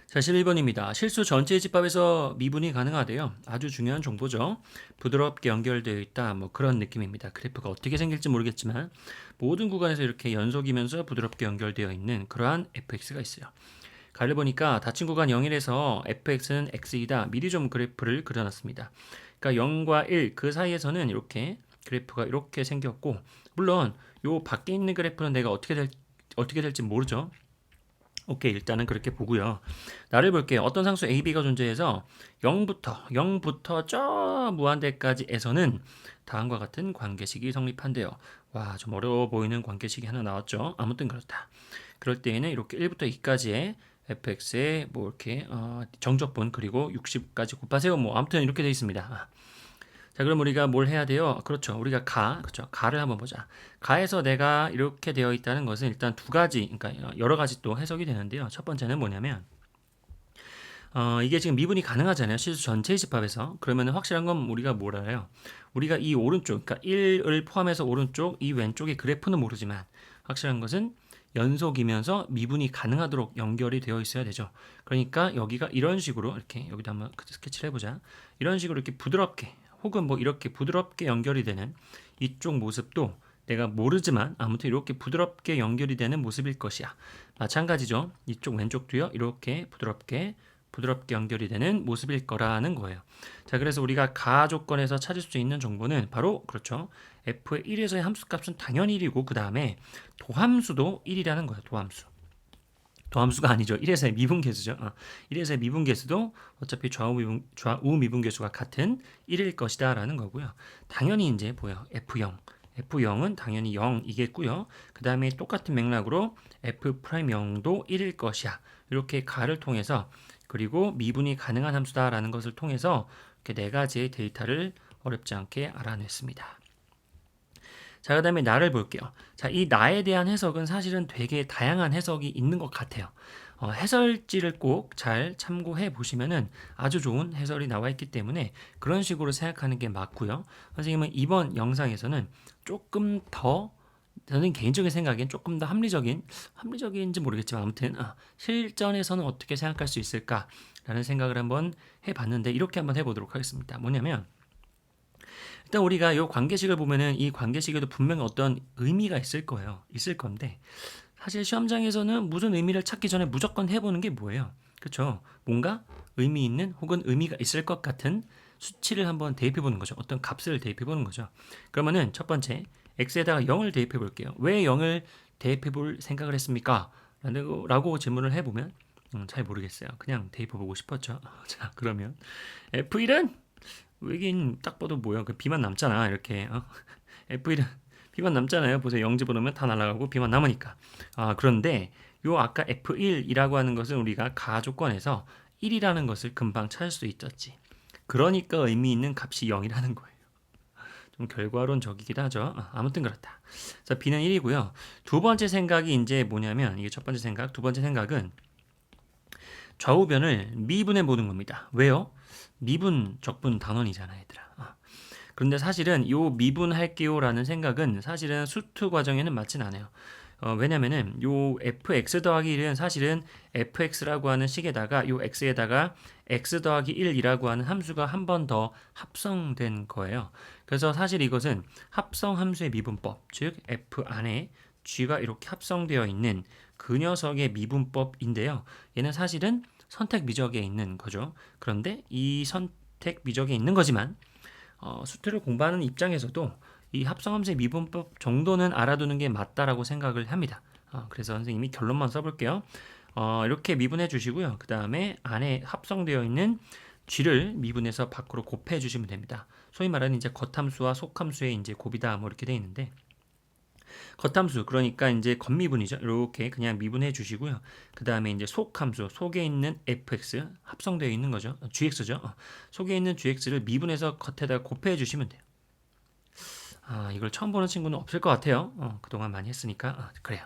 자, 11번입니다. 실수 전체 집합에서 미분이 가능하대요. 아주 중요한 정보죠. 부드럽게 연결되어 있다. 뭐 그런 느낌입니다. 그래프가 어떻게 생길지 모르겠지만 모든 구간에서 이렇게 연속이면서 부드럽게 연결되어 있는 그러한 fx가 있어요. 가를 보니까 닫힌 구간 0일에서 fx는 x이다. 미리 좀 그래프를 그려놨습니다. 그러니까 0과 1 그 사이에서는 이렇게 그래프가 이렇게 생겼고, 물론 요 밖에 있는 그래프는 내가 어떻게 될지 모르죠. 오케이, 일단은 그렇게 보고요. 나를 볼게요. 어떤 상수 AB가 존재해서 0부터 저 무한대까지에서는 다음과 같은 관계식이 성립한대요. 와, 좀 어려워 보이는 관계식이 하나 나왔죠. 아무튼 그렇다. 그럴 때에는 이렇게 1부터 2까지의 fx의 뭐 이렇게 정적분 그리고 60까지 곱하세요. 뭐 아무튼 이렇게 되어 있습니다. 자, 그럼 우리가 뭘 해야 돼요? 그렇죠. 우리가 그렇죠. 가를 한번 보자. 가에서 내가 이렇게 되어 있다는 것은 일단 두 가지, 그러니까 여러 가지 또 해석이 되는데요. 첫 번째는 뭐냐면, 이게 지금 미분이 가능하잖아요. 실수 전체의 집합에서. 그러면 확실한 건 우리가 뭘 알아요? 우리가 이 오른쪽, 그러니까 1을 포함해서 오른쪽, 이 왼쪽의 그래프는 모르지만, 확실한 것은 연속이면서 미분이 가능하도록 연결이 되어 있어야 되죠. 그러니까 여기가 이런 식으로, 이렇게, 여기도 한번 스케치를 해보자. 이런 식으로 이렇게 부드럽게, 혹은 뭐 이렇게 부드럽게 연결이 되는 이쪽 모습도 내가 모르지만 아무튼 이렇게 부드럽게 연결이 되는 모습일 것이야. 마찬가지죠. 이쪽 왼쪽도요. 이렇게 부드럽게 연결이 되는 모습일 거라는 거예요. 자, 그래서 우리가 가 조건에서 찾을 수 있는 정보는 바로 그렇죠. f의 1에서의 함수값은 당연히 1이고 그 다음에 도함수도 1이라는 거예요. 도함수가 아니죠. 1에서의 미분계수죠. 1에서의 미분계수도 어차피 좌우 미분계수가 같은 1일 것이다 라는 거고요. 당연히 이제 뭐야 F0. F0은 당연히 0이겠고요. 그 다음에 똑같은 맥락으로 F'0도 1일 것이야. 이렇게 가를 통해서 그리고 미분이 가능한 함수다라는 것을 통해서 이렇게 네 가지의 데이터를 어렵지 않게 알아냈습니다. 자, 그 다음에 나를 볼게요. 자, 이 나에 대한 해석은 사실은 되게 다양한 해석이 있는 것 같아요. 해설지를 꼭 잘 참고해 보시면은 아주 좋은 해설이 나와 있기 때문에 그런 식으로 생각하는 게 맞고요. 선생님은 이번 영상에서는 조금 더 저는 개인적인 생각엔 조금 더 합리적인지 모르겠지만 아무튼 실전에서는 어떻게 생각할 수 있을까라는 생각을 한번 해봤는데 이렇게 한번 해보도록 하겠습니다. 뭐냐면 일단 우리가 이 관계식을 보면은 이 관계식에도 분명히 어떤 의미가 있을 거예요. 있을 건데 사실 시험장에서는 무슨 의미를 찾기 전에 무조건 해보는 게 뭐예요? 그렇죠? 뭔가 의미 있는 혹은 의미가 있을 것 같은 수치를 한번 대입해 보는 거죠. 어떤 값을 대입해 보는 거죠. 그러면은 첫 번째 x에다가 0을 대입해 볼게요. 왜 0을 대입해 볼 생각을 했습니까? 라고 질문을 해보면 잘 모르겠어요. 그냥 대입해 보고 싶었죠. 자, 그러면 f1은 왜긴 딱 봐도 뭐야 그 B만 남잖아 이렇게 F1은 B만 남잖아요. 보세요. 0 집어넣으면 다 날아가고 B만 남으니까. 그런데 요 아까 F1이라고 하는 것은 우리가 가조건에서 1이라는 것을 금방 찾을 수 있었지. 그러니까 의미 있는 값이 0이라는 거예요. 좀 결과론적이기도 하죠. 아무튼 그렇다. 자, B는 1이고요. 두 번째 생각이 이제 뭐냐면 이게 첫 번째 생각, 두 번째 생각은 좌우변을 미분해 보는 겁니다. 왜요? 미분, 적분 단원이잖아, 얘들아. 그런데 사실은 요 미분할게요라는 생각은 사실은 수트 과정에는 맞진 않아요. 왜냐면은 요 fx 더하기 1은 사실은 fx라고 하는 식에다가 요 x에다가 x 더하기 1이라고 하는 함수가 한 번 더 합성된 거예요. 그래서 사실 이것은 합성 함수의 미분법, 즉 f 안에 g가 이렇게 합성되어 있는 그 녀석의 미분법인데요. 얘는 사실은 선택 미적에 있는 거죠. 그런데 이 선택 미적에 있는 거지만 수트를 공부하는 입장에서도 이 합성함수의 미분법 정도는 알아두는 게 맞다라고 생각을 합니다. 그래서 선생님이 결론만 써볼게요. 이렇게 미분해 주시고요. 그 다음에 안에 합성되어 있는 g를 미분해서 밖으로 곱해 주시면 됩니다. 소위 말하는 이제 겉함수와 속함수의 이제 곱이다 뭐 이렇게 돼 있는데 겉함수 그러니까 이제 겉미분이죠. 이렇게 그냥 미분해 주시고요. 그 다음에 이제 속함수 속에 있는 fx 합성되어 있는 거죠. gx죠. 속에 있는 gx를 미분해서 겉에다 곱해 주시면 돼요. 이걸 처음 보는 친구는 없을 것 같아요. 그동안 많이 했으니까 그래요.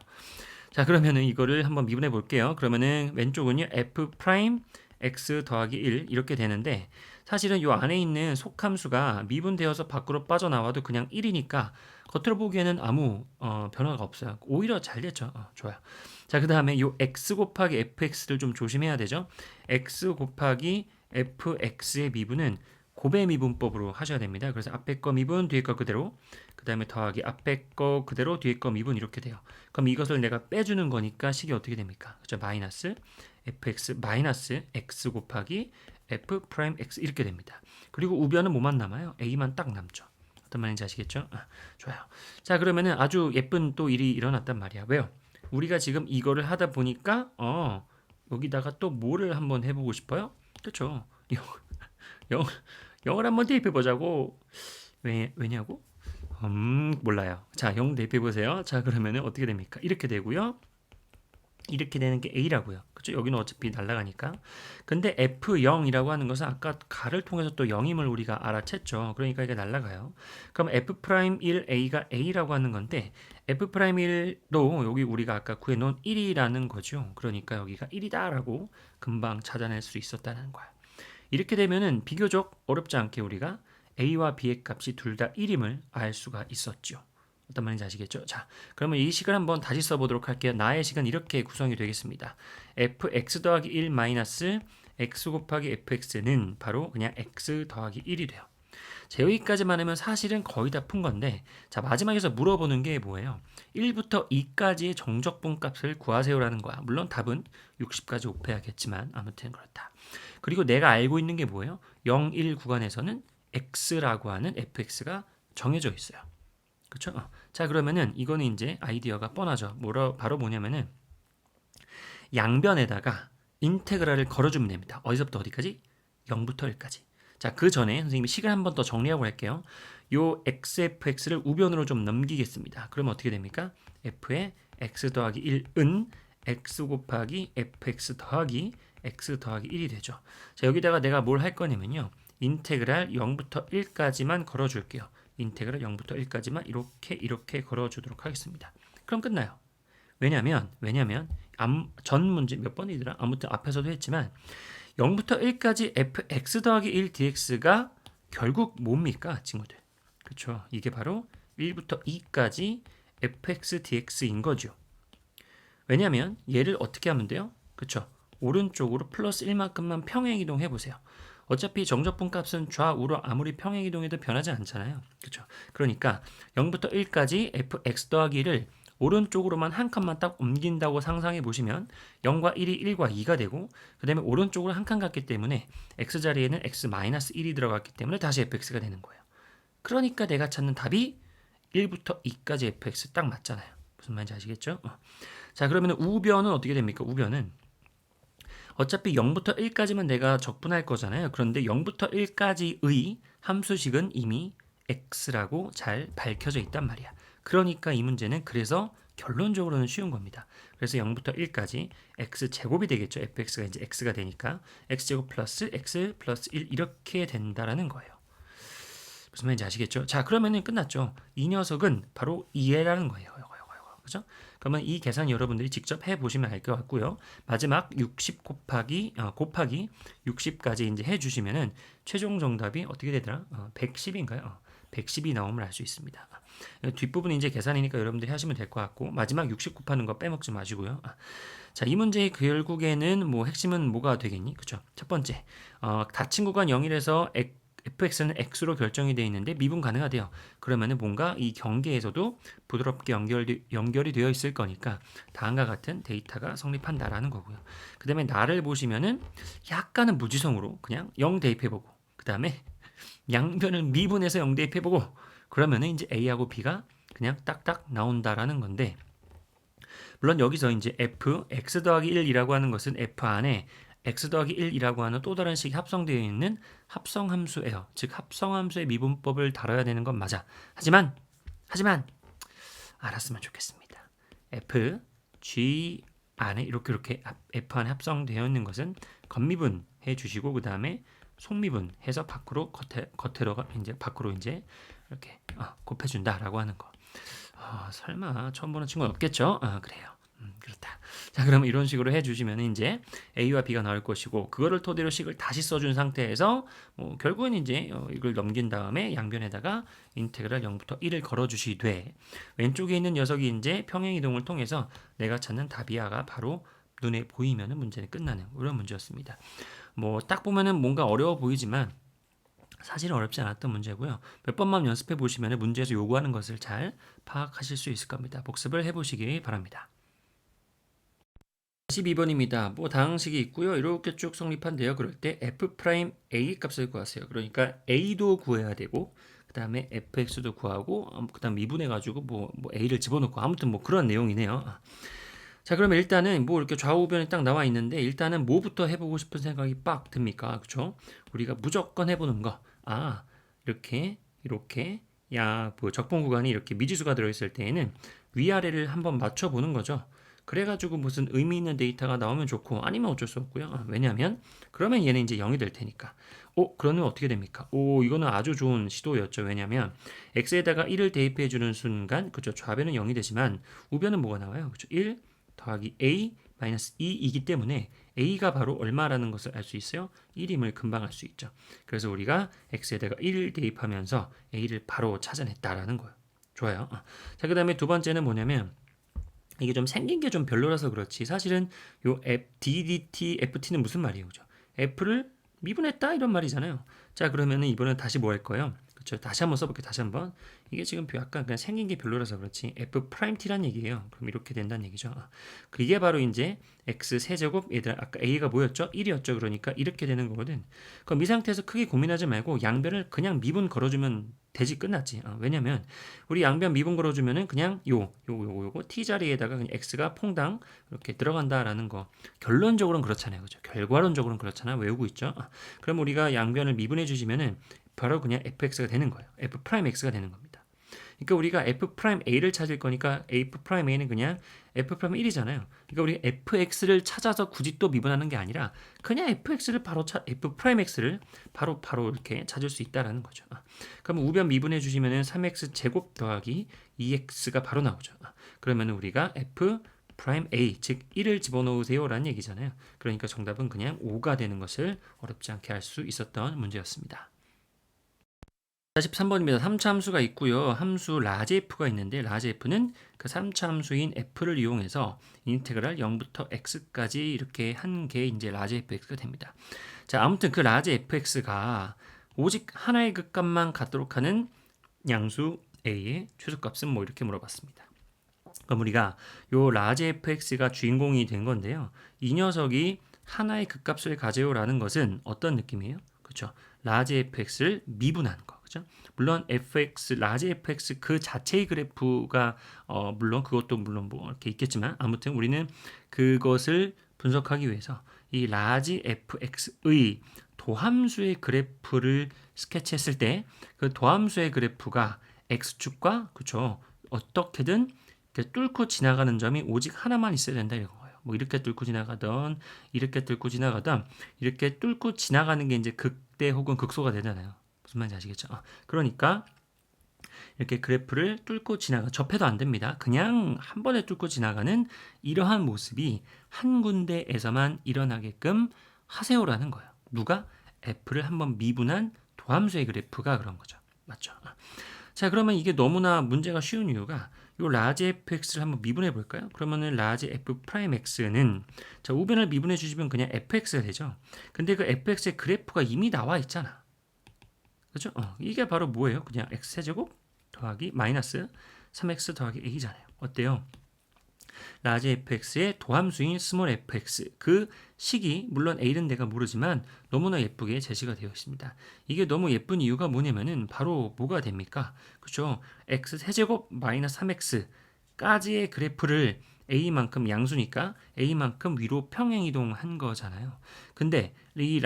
자, 그러면은 이거를 한번 미분해 볼게요. 그러면은 왼쪽은요 f 프라임 x 더하기 1 이렇게 되는데 사실은 이 안에 있는 속함수가 미분되어서 밖으로 빠져나와도 그냥 1이니까 겉으로 보기에는 아무 변화가 없어요. 오히려 잘 됐죠. 좋아요. 자, 그 다음에 요 x 곱하기 fx를 좀 조심해야 되죠. x 곱하기 fx의 미분은 곱의 미분법으로 하셔야 됩니다. 그래서 앞에 거 미분, 뒤에 거 그대로, 그 다음에 더하기 앞에 거 그대로, 뒤에 거 미분 이렇게 돼요. 그럼 이것을 내가 빼주는 거니까 식이 어떻게 됩니까? 그죠? 마이너스 fx 마이너스 x 곱하기 f 프라임 x 이렇게 됩니다. 그리고 우변은 뭐만 남아요? a만 딱 남죠. 어떤 말인지 아시겠죠? 좋아요. 자, 그러면은 아주 예쁜 또 일이 일어났단 말이야. 왜요? 우리가 지금 이거를 하다 보니까 여기다가 또 뭐를 한번 해보고 싶어요? 그렇죠? 영, 영을 한번 대입해 보자고. 왜냐고? 몰라요. 자, 영 대입해 보세요. 자, 그러면은 어떻게 됩니까? 이렇게 되고요. 이렇게 되는 게 A라고요. 그렇죠? 여기는 어차피 날아가니까. 근데 F0이라고 하는 것은 아까 가를 통해서 또 0임을 우리가 알아챘죠. 그러니까 이게 날아가요. 그럼 F'1A가 A라고 하는 건데 F'1도 여기 우리가 아까 구해놓은 1이라는 거죠. 그러니까 여기가 1이다라고 금방 찾아낼 수 있었다는 거야. 이렇게 되면은 비교적 어렵지 않게 우리가 A와 B의 값이 둘 다 1임을 알 수가 있었죠. 어떤 말인지 아시겠죠? 자, 그러면 이 식을 한번 다시 써보도록 할게요. 나의 식은 이렇게 구성이 되겠습니다. fx 더하기 1 마이너스 x 곱하기 fx는 바로 그냥 x 더하기 1이 돼요. 자, 여기까지만 하면 사실은 거의 다 푼 건데, 자, 마지막에서 물어보는 게 뭐예요? 1부터 2까지의 정적분 값을 구하세요라는 거야. 물론 답은 60까지 곱해야겠지만 아무튼 그렇다. 그리고 내가 알고 있는 게 뭐예요? 0, 1 구간에서는 x라고 하는 fx가 정해져 있어요. 그렇죠? 자, 그러면은 이거는 이제 아이디어가 뻔하죠. 바로 뭐냐면은 양변에다가 인테그랄을 걸어주면 됩니다. 어디서부터 어디까지? 0부터 1까지. 자, 그 전에 선생님이 식을 한 번 더 정리하고 할게요. 요 xfx를 우변으로 좀 넘기겠습니다. 그러면 어떻게 됩니까? f의 x 더하기 1은 x 곱하기 fx 더하기 x 더하기 1이 되죠. 자, 여기다가 내가 뭘 할 거냐면요. 인테그랄 0부터 1까지만 걸어줄게요. 인테그랄 0부터 1까지만 이렇게 걸어주도록 하겠습니다. 그럼 끝나요. 왜냐면 전 문제 몇 번이더라? 아무튼 앞에서도 했지만 0부터 1까지 fx 더하기 1 dx가 결국 뭡니까, 친구들? 그렇죠? 이게 바로 1부터 2까지 fx dx인 거죠. 왜냐면 얘를 어떻게 하면 돼요? 그렇죠? 오른쪽으로 플러스 1만큼만 평행이동 해보세요. 어차피 정적분 값은 좌우로 아무리 평행이동해도 변하지 않잖아요. 그렇죠? 그러니까 0부터 1까지 fx 더하기 1을 오른쪽으로만 한 칸만 딱 옮긴다고 상상해 보시면 0과 1이 1과 2가 되고 그 다음에 오른쪽으로 한 칸 갔기 때문에 x자리에는 x-1이 들어갔기 때문에 다시 fx가 되는 거예요. 그러니까 내가 찾는 답이 1부터 2까지 fx 딱 맞잖아요. 무슨 말인지 아시겠죠? 자, 그러면 우변은 어떻게 됩니까? 우변은 어차피 0부터 1까지만 내가 적분할 거잖아요. 그런데 0부터 1까지의 함수식은 이미 x라고 잘 밝혀져 있단 말이야. 그러니까 이 문제는 그래서 결론적으로는 쉬운 겁니다. 그래서 0부터 1까지 x제곱이 되겠죠. fx가 이제 x가 되니까 x제곱 플러스 x 플러스 1 이렇게 된다라는 거예요. 무슨 말인지 아시겠죠? 자, 그러면은 끝났죠. 이 녀석은 바로 2라는 거예요. 그죠? 그러면 이 계산 여러분들이 직접 해보시면 알 것 같고요. 마지막 60 곱하기 60까지 이제 해주시면은 최종 정답이 어떻게 되더라? 110인가요? 110이 나오면 알 수 있습니다. 뒷부분이 이제 계산이니까 여러분들이 하시면 될 것 같고 마지막 60 곱하는 거 빼먹지 마시고요. 자, 이 문제의 결국에는 뭐 핵심은 뭐가 되겠니? 그죠? 첫 번째, 닫힌 구간 0일에서 fx는 x로 결정이 되어 있는데 미분 가능하대요. 그러면은 뭔가 이 경계에서도 부드럽게 연결이 되어 있을 거니까 다음과 같은 데이터가 성립한다라는 거고요. 그 다음에 나를 보시면은 약간은 무지성으로 그냥 0 대입해보고 그 다음에 양변을 미분해서 0 대입해보고 그러면은 이제 a하고 b가 그냥 딱딱 나온다라는 건데 물론 여기서 이제 f x 더하기 1이라고 하는 것은 f 안에 x 더하기 1이라고 하는 또 다른 식이 합성되어 있는 합성함수예요. 즉 합성함수의 미분법을 다뤄야 되는 건 맞아. 하지만 알았으면 좋겠습니다. f g 안에 이렇게 f 안에 합성되어 있는 것은 겉미분 해주시고 그 다음에 속미분해서 밖으로 밖으로 이제 이렇게 곱해준다라고 하는 거. 설마 처음 보는 친구는 없겠죠? 그래요. 그렇다. 자, 그러면 이런 식으로 해주시면 이제 A와 B가 나올 것이고, 그거를 토대로 식을 다시 써준 상태에서 결국은 이제 이걸 넘긴 다음에 양변에다가 인테그랄 0부터 1을 걸어주시되, 왼쪽에 있는 녀석이 이제 평행이동을 통해서 내가 찾는 답이야가 바로 눈에 보이면 문제는 끝나는 이런 문제였습니다. 뭐 딱 보면은 뭔가 어려워 보이지만 사실은 어렵지 않았던 문제고요. 몇 번만 연습해 보시면 문제에서 요구하는 것을 잘 파악하실 수 있을 겁니다. 복습을 해보시기 바랍니다. 12번입니다. 뭐 다항식이 있고요. 이렇게 쭉 성립한대요. 그럴 때 f'A 값을 구하세요. 그러니까 A도 구해야 되고, 그 다음에 fx도 구하고, 그 다음 미분해가지고 뭐 A를 집어넣고, 아무튼 뭐 그런 내용이네요. 자, 그러면 일단은 뭐 이렇게 좌우변이 딱 나와 있는데, 일단은 뭐부터 해보고 싶은 생각이 빡 듭니까? 그쵸? 우리가 무조건 해보는 거. 이렇게, 뭐 적분 구간이 이렇게 미지수가 들어있을 때에는 위아래를 한번 맞춰보는 거죠. 그래가지고 무슨 의미 있는 데이터가 나오면 좋고, 아니면 어쩔 수 없고요. 왜냐면, 그러면 얘는 이제 0이 될 테니까. 그러면 어떻게 됩니까? 이거는 아주 좋은 시도였죠. 왜냐면, x에다가 1을 대입해주는 순간, 그죠? 좌변은 0이 되지만, 우변은 뭐가 나와요? 그죠? 1 더하기 a 마이너스 2이기 때문에 a가 바로 얼마라는 것을 알 수 있어요? 1임을 금방 알 수 있죠. 그래서 우리가 x에다가 1을 대입하면서 a를 바로 찾아냈다라는 거예요. 좋아요. 자, 그 다음에 두 번째는 뭐냐면, 이게 좀 생긴 게 좀 별로라서 그렇지, 사실은 요 DDT, FT는 무슨 말이에요? 그죠? F를 미분했다 이런 말이잖아요. 자, 그러면은 이번엔 다시 뭐 할 거예요? 그렇죠? 다시 한번 써볼게요. 다시 한번. 이게 지금 약간 그냥 생긴 게 별로라서 그렇지 F 프라임 T란 얘기예요. 그럼 이렇게 된다는 얘기죠. 이게 바로 이제 X 세제곱, 얘들아 아까 A가 뭐였죠? 1이었죠. 그러니까 이렇게 되는 거거든. 그럼 이 상태에서 크게 고민하지 말고 양변을 그냥 미분 걸어주면 되지, 끝났지. 왜냐면 우리 양변 미분 걸어주면은 그냥 요거 t 자리에다가 그냥 x가 퐁당 이렇게 들어간다라는 거. 결론적으로는 그렇잖아요, 그죠? 결과론적으로는 그렇잖아. 외우고 있죠. 그럼 우리가 양변을 미분해 주시면은 바로 그냥 fx가 되는 거예요. f 프라임 x가 되는 겁니다. 그러니까 우리가 f'A를 찾을 거니까 f'A는 그냥 f'A잖아요. 그러니까 우리 fx를 찾아서 굳이 또 미분하는 게 아니라 그냥 fx를 f'X를 바로 이렇게 찾을 수 있다라는 거죠. 그럼 우변 미분해 주시면은 3x 제곱 더하기 2x가 바로 나오죠. 그러면 우리가 f'A, 즉 1을 집어넣으세요 라는 얘기잖아요. 그러니까 정답은 그냥 5가 되는 것을 어렵지 않게 알 수 있었던 문제였습니다. 43번입니다. 3차 함수가 있고요. 함수 라지 f가 있는데, 라지 f는 그 3차 함수인 f를 이용해서 인테그랄 0부터 x까지 이렇게 한 게 이제 라지 fx가 됩니다. 자, 아무튼 그 라지 fx가 오직 하나의 극값만 갖도록 하는 양수 a의 최소값은 뭐 이렇게 물어봤습니다. 그럼 우리가 요 라지 fx가 주인공이 된 건데요. 이 녀석이 하나의 극값을 가져요라는 것은 어떤 느낌이에요? 그렇죠? 라지 fx를 미분하는 거. 그죠? 물론 fx, 라지 fx 그 자체의 그래프가 물론 그것도 물론 뭐 이렇게 있겠지만, 아무튼 우리는 그것을 분석하기 위해서 이 라지 fx의 도함수의 그래프를 스케치했을 때 그 도함수의 그래프가 x축과, 그쵸, 어떻게든 뚫고 지나가는 점이 오직 하나만 있어야 된다 이거예요. 뭐 이렇게 뚫고 지나가던, 이렇게 뚫고 지나가던, 이렇게 뚫고 지나가는 게 이제 극대 혹은 극소가 되잖아요. 무슨 말인지 아시겠죠? 그러니까 이렇게 그래프를 뚫고 접해도 안 됩니다. 그냥 한 번에 뚫고 지나가는 이러한 모습이 한 군데에서만 일어나게끔 하세요라는 거예요. 누가? F를 한번 미분한 도함수의 그래프가 그런 거죠. 맞죠? 자, 그러면 이게 너무나 문제가 쉬운 이유가 이 라지 fx를 한번 미분해 볼까요? 그러면은 라지 f 프라임 x는, 자, 우변을 미분해 주시면 그냥 fx가 되죠. 근데 그 fx의 그래프가 이미 나와 있잖아. 그죠? 이게 바로 뭐예요? 그냥 x 세제곱 더하기 마이너스 3x 더하기 a잖아요. 어때요? 라지 fx의 도함수인 스몰 fx, 그 식이 물론 a는 내가 모르지만 너무나 예쁘게 제시가 되어 있습니다. 이게 너무 예쁜 이유가 뭐냐면은 바로 뭐가 됩니까? 그렇죠? x 세제곱 마이너스 3x까지의 그래프를 a만큼 양수니까 a만큼 위로 평행 이동한 거잖아요. 근데 이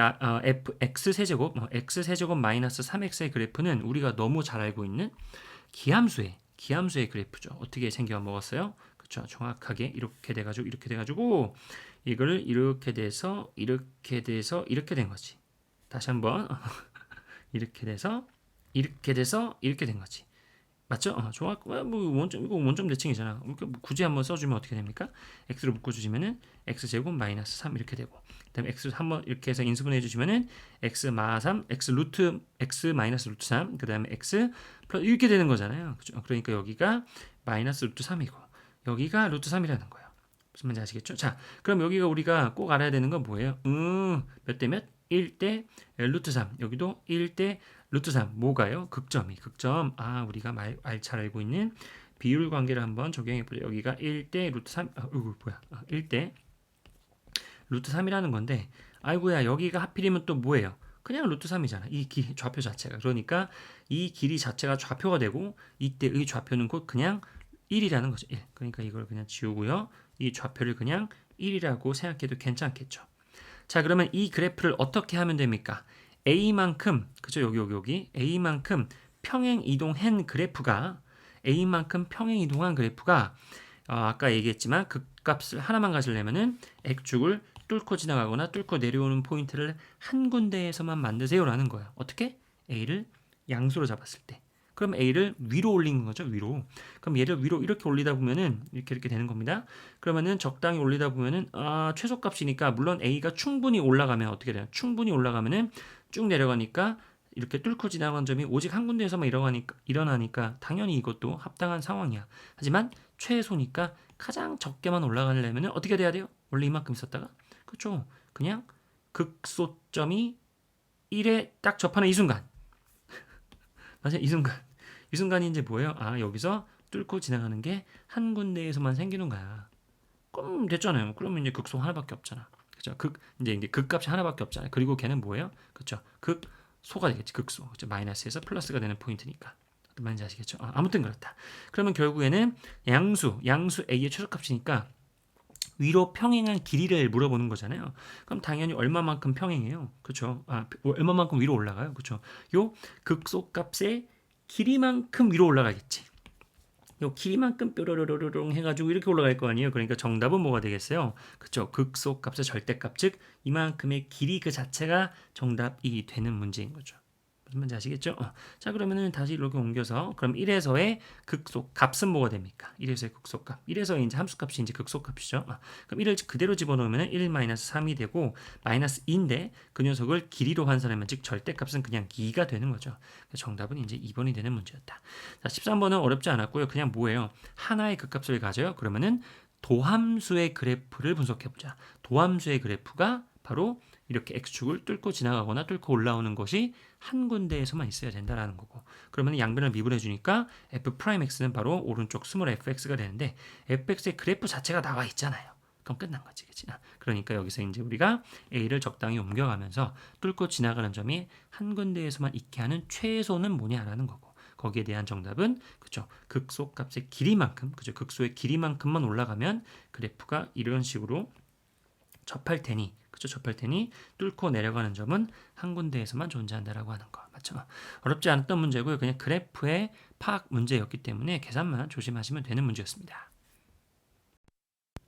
x 세제곱 마이너스 3x의 그래프는 우리가 너무 잘 알고 있는 기함수의 그래프죠. 어떻게 생겨 먹었어요? 그렇죠. 정확하게 이렇게 돼가지고 이거를 이렇게 돼서 이렇게 된 거지. 다시 한번 이렇게 돼서 이렇게 된 거지. 맞죠? 좋아. 뭐 원점 이거 원점 대칭이잖아. 그러니까 뭐 굳이 한번 써주면 어떻게 됩니까? x로 묶어주시면은 x 제곱 마이너스 3 이렇게 되고, 그다음에 x 한번 이렇게 해서 인수분해 해주시면은 x 마 3, x 루트 x 마이너스 루트 3, 그다음에 x 플러스 이렇게 되는 거잖아요. 그죠? 그러니까 여기가 마이너스 루트 3이고 여기가 루트 3이라는 거예요. 무슨 말인지 아시겠죠? 자, 그럼 여기가 우리가 꼭 알아야 되는 건 뭐예요? 몇 대 몇? 1대 루트 3. 여기도 1대 루트 3. 뭐가요? 극점이. 극점. 우리가 잘 알고 있는 비율 관계를 한번 적용해 보죠. 여기가 1대 루트 3. 뭐야? 1대 루트 3이라는 건데, 아이고야, 여기가 하필이면 또 뭐예요? 그냥 루트 3이잖아. 이 좌표 자체가. 그러니까 이 길이 자체가 좌표가 되고, 이때의 좌표는 곧 그냥 1이라는 거죠. 1. 그러니까 이걸 그냥 지우고요. 이 좌표를 그냥 1이라고 생각해도 괜찮겠죠. 자, 그러면 이 그래프를 어떻게 하면 됩니까? A만큼, 그죠? 여기 A만큼 평행 이동한 그래프가 A만큼 평행 이동한 그래프가 아까 얘기했지만 극값을 하나만 가지려면은 X축을 뚫고 지나가거나 뚫고 내려오는 포인트를 한 군데에서만 만드세요라는 거예요. 어떻게? A를 양수로 잡았을 때. 그럼 A를 위로 올리는 거죠, 위로. 그럼 얘를 위로 이렇게 올리다 보면은 이렇게 되는 겁니다. 그러면은 적당히 올리다 보면은 최소값이니까 물론 A가 충분히 올라가면 어떻게 돼요? 충분히 올라가면은 쭉 내려가니까 이렇게 뚫고 지나간 점이 오직 한 군데에서만 일어나니까 당연히 이것도 합당한 상황이야. 하지만 최소니까 가장 적게만 올라가려면은 어떻게 돼야 돼요? 원래 이만큼 있었다가 그렇죠? 그냥 극소점이 1에 딱 접하는 이 순간. 맞아요, 이 순간. 이 순간이 이제 뭐예요? 여기서 뚫고 지나가는 게 한 군데에서만 생기는 거야. 그럼 됐잖아요. 그러면 이제 극소 하나밖에 없잖아. 그죠? 이제 극값이 하나밖에 없잖아요. 그리고 걔는 뭐예요? 그죠? 극소가 되겠지. 극소. 그죠? 마이너스에서 플러스가 되는 포인트니까. 어떤 말인지 아시겠죠? 아무튼 그렇다. 그러면 결국에는 양수 A의 최소값이니까 위로 평행한 길이를 물어보는 거잖아요. 그럼 당연히 얼마만큼 평행해요. 그렇죠? 얼마만큼 위로 올라가요. 그렇죠? 요 극소값의 길이만큼 위로 올라가겠지. 요 길이만큼 뾰로로로롱 해가지고 이렇게 올라갈 거 아니에요. 그러니까 정답은 뭐가 되겠어요? 그쵸? 극소값의 절대값, 즉 이만큼의 길이 그 자체가 정답이 되는 문제인 거죠. 무슨 말인지 아시겠죠? 자, 그러면은 다시 이렇게 옮겨서 그럼 1에서의 극소값은 뭐가 됩니까? 1에서의 극소값. 1에서의 이제 함수값이 이제 극소값이죠. 그럼 1을 그대로 집어넣으면 1-3이 되고 마이너스 2인데 그 녀석을 길이로 환산하면 즉 절대값은 그냥 2가 되는 거죠. 정답은 이제 2번이 되는 문제였다. 자, 13번은 어렵지 않았고요. 그냥 뭐예요? 하나의 극값을 가져요. 그러면은 도함수의 그래프를 분석해 보자. 도함수의 그래프가 바로 이렇게 x축을 뚫고 지나가거나 뚫고 올라오는 것이 한 군데에서만 있어야 된다라는 거고, 그러면 양변을 미분해 주니까 f'x는 바로 오른쪽 스몰 fx가 되는데 fx의 그래프 자체가 나와 있잖아요. 그럼 끝난 거지, 그치? 그러니까 여기서 이제 우리가 a를 적당히 옮겨가면서 뚫고 지나가는 점이 한 군데에서만 있게 하는 최소는 뭐냐라는 거고, 거기에 대한 정답은 그죠? 극소값의 길이만큼, 그죠? 극소의 길이만큼만 올라가면 그래프가 이런 식으로 접할 테니, 그죠? 접할 테니 뚫고 내려가는 점은 한 군데에서만 존재한다라고 하는 거 맞죠? 어렵지 않았던 문제고요. 그냥 그래프의 파악 문제였기 때문에 계산만 조심하시면 되는 문제였습니다.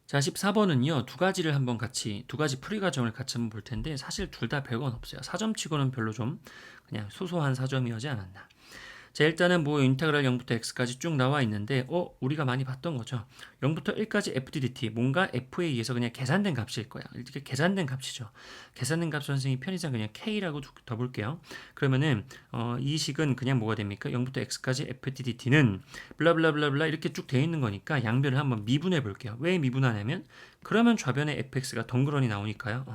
자, 14번은요. 두 가지 풀이 과정을 같이 한번 볼 텐데 사실 둘 다 별건 없어요. 4점 치고는 별로 좀 그냥 소소한 4점이었지 않았나. 자, 일단은 뭐 인테그랄 0부터 x까지 쭉 나와 있는데 우리가 많이 봤던 거죠. 0부터 1까지 fddt 뭔가 f에 의해서 그냥 계산된 값일 거야. 이렇게 계산된 값이죠. 계산된 값 선생님이 편의상 그냥 k라고 더 볼게요. 그러면은 이 식은 그냥 뭐가 됩니까? 0부터 x까지 fdt는 블라블라블라블라 이렇게 쭉 되어 있는 거니까 양변을 한번 미분해 볼게요. 왜 미분하냐면 그러면 좌변에 fx가 덩그러니 나오니까요.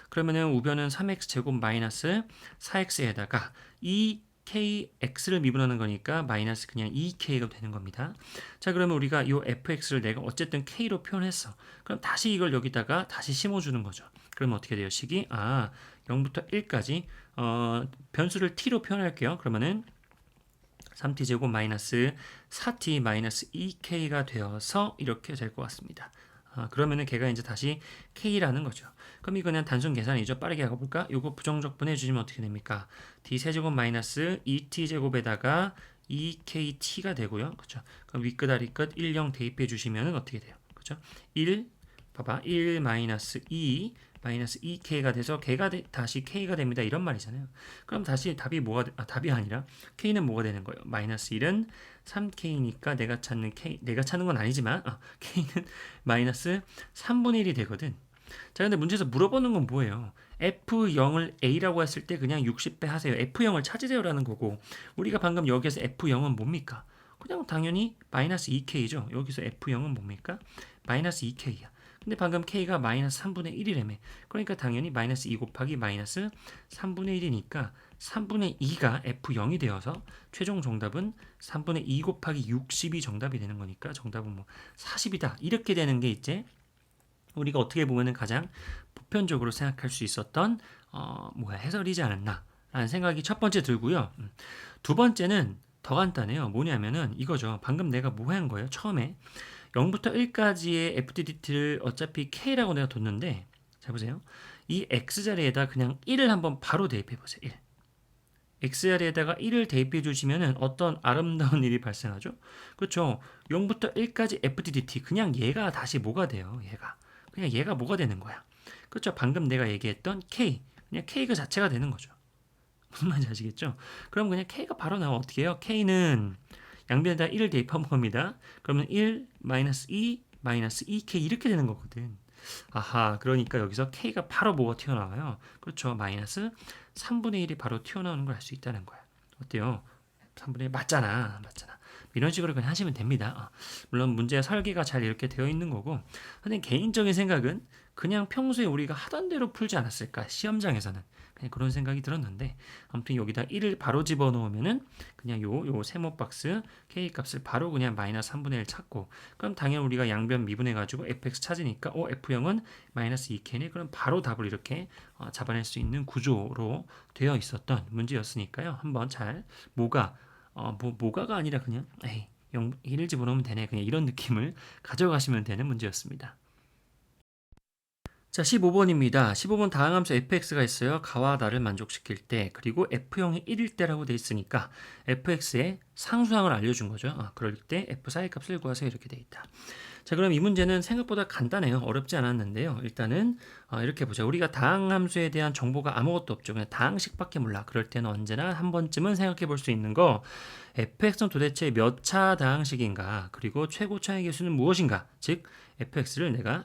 그러면은 우변은 3x 제곱 마이너스 4x에다가 이 kx를 미분하는 거니까 마이너스 그냥 2k가 되는 겁니다. 자, 그러면 우리가 이 fx를 내가 어쨌든 k로 표현했어. 그럼 다시 이걸 여기다가 다시 심어주는 거죠. 그러면 어떻게 돼요? 식이 0부터 1까지 변수를 t로 표현할게요. 그러면은 3t 제곱 마이너스 4t 마이너스 2k가 되어서 이렇게 될 것 같습니다. 그러면은 걔가 이제 다시 k라는 거죠. 그럼 이거 그냥 단순 계산이죠. 빠르게 가볼까? 요거 부정적분 해주시면 어떻게 됩니까? d 세제곱 마이너스 2t 제곱에다가 2kt가 되고요. 그죠? 그럼 윗끝 아래끝 1, 0 대입해 주시면 어떻게 돼요? 그죠? 1 봐봐. 1 마이너스 2 마이너스 2k가 돼서 다시 k가 됩니다. 이런 말이잖아요. 그럼 다시 답이 답이 아니라 k는 뭐가 되는 거예요? 마이너스 1은 3k니까 내가 찾는 건 아니지만 k는 마이너스 3분의 1이 되거든. 자, 근데 문제에서 물어보는 건 뭐예요? F0을 A라고 했을 때 그냥 60배 하세요. F0을 찾으세요라는 거고, 우리가 방금 여기에서 F0은 뭡니까? 그냥 당연히 마이너스 2K죠. 여기서 F0은 뭡니까? 마이너스 2K야. 근데 방금 K가 마이너스 3분의 1이라며. 그러니까 당연히 마이너스 2 곱하기 마이너스 3분의 1이니까 3분의 2가 F0이 되어서 최종 정답은 3분의 2 곱하기 60이 정답이 되는 거니까 정답은 뭐 40이다. 이렇게 되는 게 이제 우리가 어떻게 보면은 가장 보편적으로 생각할 수 있었던 해설이지 않았나 라는 생각이 첫 번째 들고요. 두 번째는 더 간단해요. 뭐냐면은 이거죠. 방금 내가 뭐 한 거예요? 처음에 0부터 1까지의 FDDT를 어차피 K라고 내가 뒀는데, 자 보세요. 이 X자리에다 그냥 1을 한번 바로 대입해 보세요. 1. X자리에다가 1을 대입해 주시면은 어떤 아름다운 일이 발생하죠? 그렇죠. 0부터 1까지 FDDT 그냥 얘가 다시 뭐가 돼요? 그냥 얘가 뭐가 되는 거야? 그렇죠. 방금 내가 얘기했던 K, 그냥 K 그 자체가 되는 거죠. 무슨 말인지 아시겠죠? 그럼 그냥 K가 바로 나와. 어떻게 해요? K는 양변에다 1을 대입한 겁니다. 그러면 1, 마이너스 2, 마이너스 2K 이렇게 되는 거거든. 아하, 그러니까 여기서 K가 바로 뭐가 튀어나와요? 그렇죠. 마이너스 3분의 1이 바로 튀어나오는 걸 알 수 있다는 거야. 어때요? 3분의 1 맞잖아. 이런 식으로 그냥 하시면 됩니다. 물론 문제 설계가 잘 이렇게 되어 있는 거고, 근데 개인적인 생각은 그냥 평소에 우리가 하던 대로 풀지 않았을까, 시험장에서는. 그냥 그런 생각이 들었는데, 아무튼 여기다 1을 바로 집어넣으면은 그냥 요 세모 박스 K 값을 바로 그냥 마이너스 3분의 1 찾고, 그럼 당연히 우리가 양변 미분해가지고 fx 찾으니까 F0은 마이너스 2k네. 그럼 바로 답을 이렇게 잡아낼 수 있는 구조로 되어 있었던 문제였으니까요. 한번 잘 뭐가가 아니라 그냥 1을 집어넣으면 되네, 그냥 이런 느낌을 가져가시면 되는 문제였습니다. 자, 15번입니다. 15번 다항함수 fx가 있어요. 가와 나를 만족시킬 때, 그리고 f형이 1일 때라고 돼 있으니까 fx의 상수항을 알려준 거죠. 그럴 때 f 사이 값을 구하세요. 이렇게 돼 있다. 자, 그럼 이 문제는 생각보다 간단해요. 어렵지 않았는데요. 일단은 이렇게 보자. 우리가 다항함수에 대한 정보가 아무것도 없죠. 그냥 다항식밖에 몰라. 그럴 때는 언제나 한 번쯤은 생각해 볼 수 있는 거, fx는 도대체 몇 차 다항식인가, 그리고 최고차의 개수는 무엇인가. 즉 fx를 내가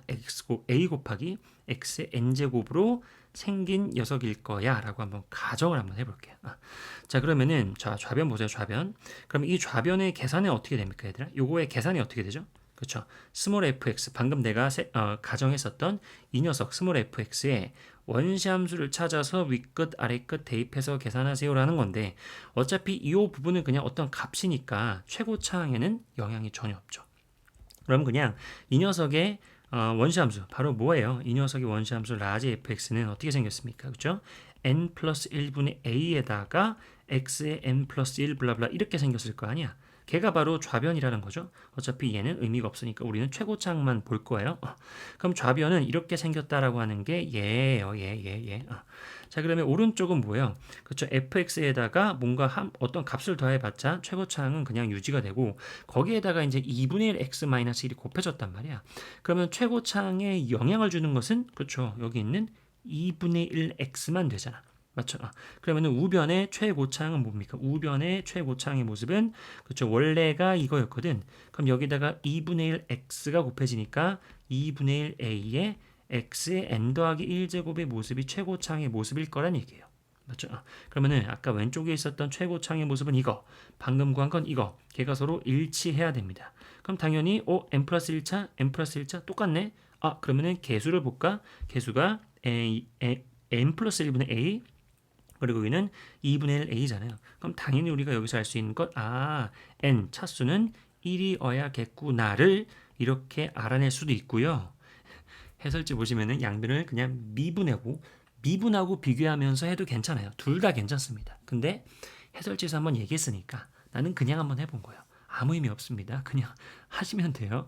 a 곱하기 x의 n제곱으로 생긴 녀석일 거야 라고 한번 가정을 한번 해볼게요. 자, 그러면은 좌변 보세요. 좌변. 그럼 이 좌변의 계산이 어떻게 됩니까, 얘들아? 요거의 계산이 어떻게 되죠? 그렇죠. 스몰 fx, 방금 내가 가정했었던 이 녀석 스몰 fx에 원시함수를 찾아서 윗끝 아래끝 대입해서 계산하세요라는 건데, 어차피 이 부분은 그냥 어떤 값이니까 최고차항에는 영향이 전혀 없죠. 그럼 그냥 이 녀석의 원시함수 바로 뭐예요? 이 녀석의 원시함수 라지 fx는 어떻게 생겼습니까? 그렇죠? n 플러스 1분의 a에다가 x의 n 플러스 1 블라블라 이렇게 생겼을 거 아니야. 걔가 바로 좌변이라는 거죠. 어차피 얘는 의미가 없으니까 우리는 최고차항만 볼 거예요. 그럼 좌변은 이렇게 생겼다라고 하는 게 얘예요. 얘. 자, 그러면 오른쪽은 뭐예요? 그렇죠. fx에다가 뭔가 어떤 값을 더해봤자 최고차항은 그냥 유지가 되고, 거기에다가 이제 2분의 1 x 마이너스 1이 곱해졌단 말이야. 그러면 최고차항에 영향을 주는 것은 그렇죠. 여기 있는 2분의 1 x만 되잖아. 맞죠? 그러면은 우변의 최고차항은 뭡니까? 우변의 최고차항의 모습은 그렇죠. 원래가 이거였거든. 그럼 여기다가 2분의 1 x가 곱해지니까 2분의 1 a의 x의 n 더하기 1제곱의 모습이 최고차항의 모습일 거란 얘기예요. 맞죠? 그러면은 아까 왼쪽에 있었던 최고차항의 모습은 이거, 방금 구한 건 이거, 걔가 서로 일치해야 됩니다. 그럼 당연히 n 플러스 1차, n 플러스 1차 똑같네? 그러면은 개수를 볼까? 개수가 n 플러스 1분의 a, 그리고 여기는 2분의 1 a잖아요. 그럼 당연히 우리가 여기서 알 수 있는 것, n 차수는 1이어야겠구나를 이렇게 알아낼 수도 있고요. 해설지 보시면은 양변을 그냥 미분하고 비교하면서 해도 괜찮아요. 둘 다 괜찮습니다. 근데 해설지에서 한번 얘기했으니까 나는 그냥 한번 해본 거예요. 아무 의미 없습니다. 그냥 하시면 돼요.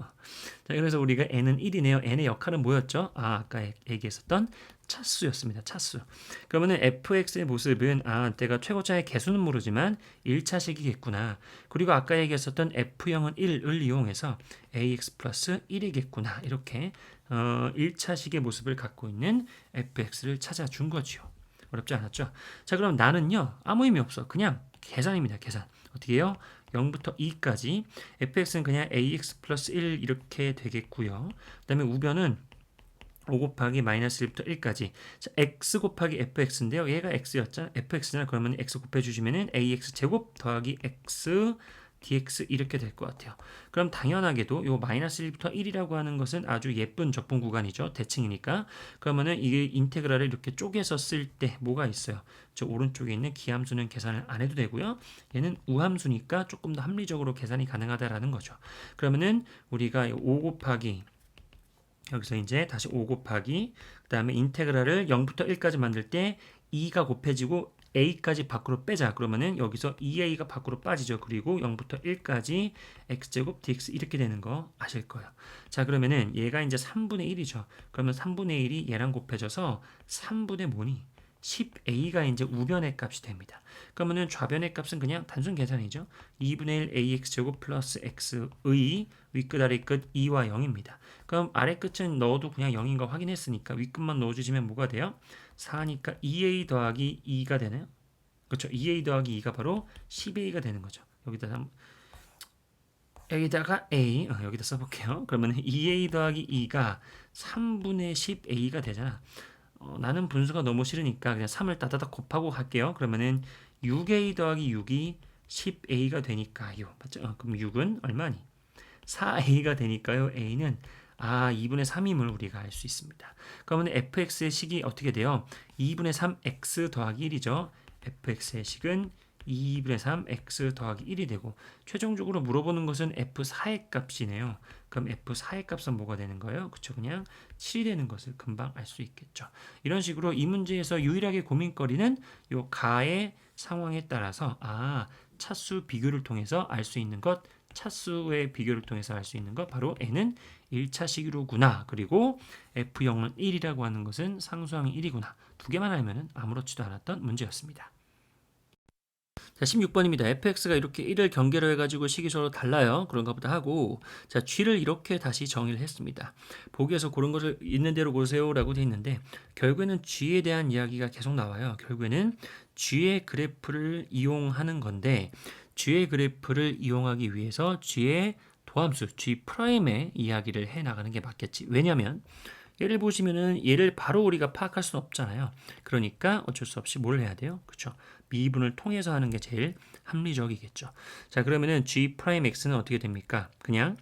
자, 그래서 우리가 n은 1이네요. n의 역할은 뭐였죠? 아까 얘기했었던 차수였습니다. 차수. 그러면은 fx의 모습은 내가 최고차의 개수는 모르지만 1차식이겠구나. 그리고 아까 얘기했었던 f형은 1을 이용해서 ax 플러스 1이겠구나. 이렇게 1차식의 모습을 갖고 있는 fx를 찾아준 거지요. 어렵지 않았죠? 자, 그럼 나는요. 아무 의미 없어. 그냥 계산입니다. 계산. 어떻게 해요? 0부터 2까지 fx는 그냥 ax 플러스 1 이렇게 되겠고요. 그 다음에 우변은 5 곱하기 마이너스 1부터 1까지. 자, x 곱하기 fx인데요. 얘가 x였잖아. fx잖아. 그러면 x 곱해주시면은 ax 제곱 더하기 x dx 이렇게 될 것 같아요. 그럼 당연하게도 요 마이너스 1부터 1이라고 하는 것은 아주 예쁜 적분 구간이죠. 대칭이니까. 그러면은 이게 인테그랄을 이렇게 쪼개서 쓸 때 뭐가 있어요? 저 오른쪽에 있는 기함수는 계산을 안 해도 되고요. 얘는 우함수니까 조금 더 합리적으로 계산이 가능하다라는 거죠. 그러면은 우리가 5 곱하기 여기서 이제 다시 5 곱하기 그 다음에 인테그랄을 0부터 1까지 만들 때 2가 곱해지고 a까지 밖으로 빼자. 그러면은 여기서 2a가 밖으로 빠지죠. 그리고 0부터 1까지 x제곱 dx 이렇게 되는 거 아실 거예요. 자, 그러면은 얘가 이제 3분의 1이죠. 그러면 3분의 1이 얘랑 곱해져서 3분의 뭐니? 10a가 이제 우변의 값이 됩니다. 그러면은 좌변의 값은 그냥 단순 계산이죠. 2분의 1 ax제곱 플러스 x의 윗끝 아래끝 2와 0입니다. 그럼 아래끝은 넣어도 그냥 0인 거 확인했으니까 윗끝만 넣어주시면 뭐가 돼요? 4니까 2a 더하기 2가 되네요. 그렇죠. 2a 더하기 2가 바로 10a가 되는 거죠. 여기다가 a 여기다 써볼게요. 그러면 2a 더하기 2가 3분의 10a가 되잖아. 나는 분수가 너무 싫으니까 그냥 3을 따다닥 곱하고 갈게요. 그러면은 6a 더하기 6이 10a가 되니까요. 맞죠? 그럼 6은 얼마니? 4a가 되니까요. a는 2분의 3임을 우리가 알 수 있습니다. 그러면 fx의 식이 어떻게 돼요? 2분의 3x 더하기 1이죠. fx의 식은 2분의 3 x 더하기 1이 되고 최종적으로 물어보는 것은 f4의 값이네요. 그럼 f4의 값은 뭐가 되는 거예요? 그쵸? 그냥 7이 되는 것을 금방 알 수 있겠죠. 이런 식으로 이 문제에서 유일하게 고민거리는 요 가의 상황에 따라서 차수 비교를 통해서 알 수 있는 것, 차수의 비교를 통해서 알 수 있는 것 바로 n은 1차식이로구나. 그리고 f형은 1이라고 하는 것은 상수항이 1이구나. 두 개만 알면 아무렇지도 않았던 문제였습니다. 자, 16번입니다. fx가 이렇게 1을 경계로 해가지고 식이 서로 달라요. 그런가 보다 하고, 자, g를 이렇게 다시 정의를 했습니다. 보기에서 고른 것을 있는 대로 고르세요라고 돼 있는데, 결국에는 g에 대한 이야기가 계속 나와요. 결국에는 g의 그래프를 이용하는 건데, g의 그래프를 이용하기 위해서 g의 도함수, g'의 이야기를 해 나가는 게 맞겠지. 왜냐면, 얘를 보시면은 얘를 바로 우리가 파악할 수는 없잖아요. 그러니까 어쩔 수 없이 뭘 해야 돼요? 그렇죠? 미분을 통해서 하는 게 제일 합리적이겠죠. 자, 그러면은 g'x는 어떻게 됩니까? 그냥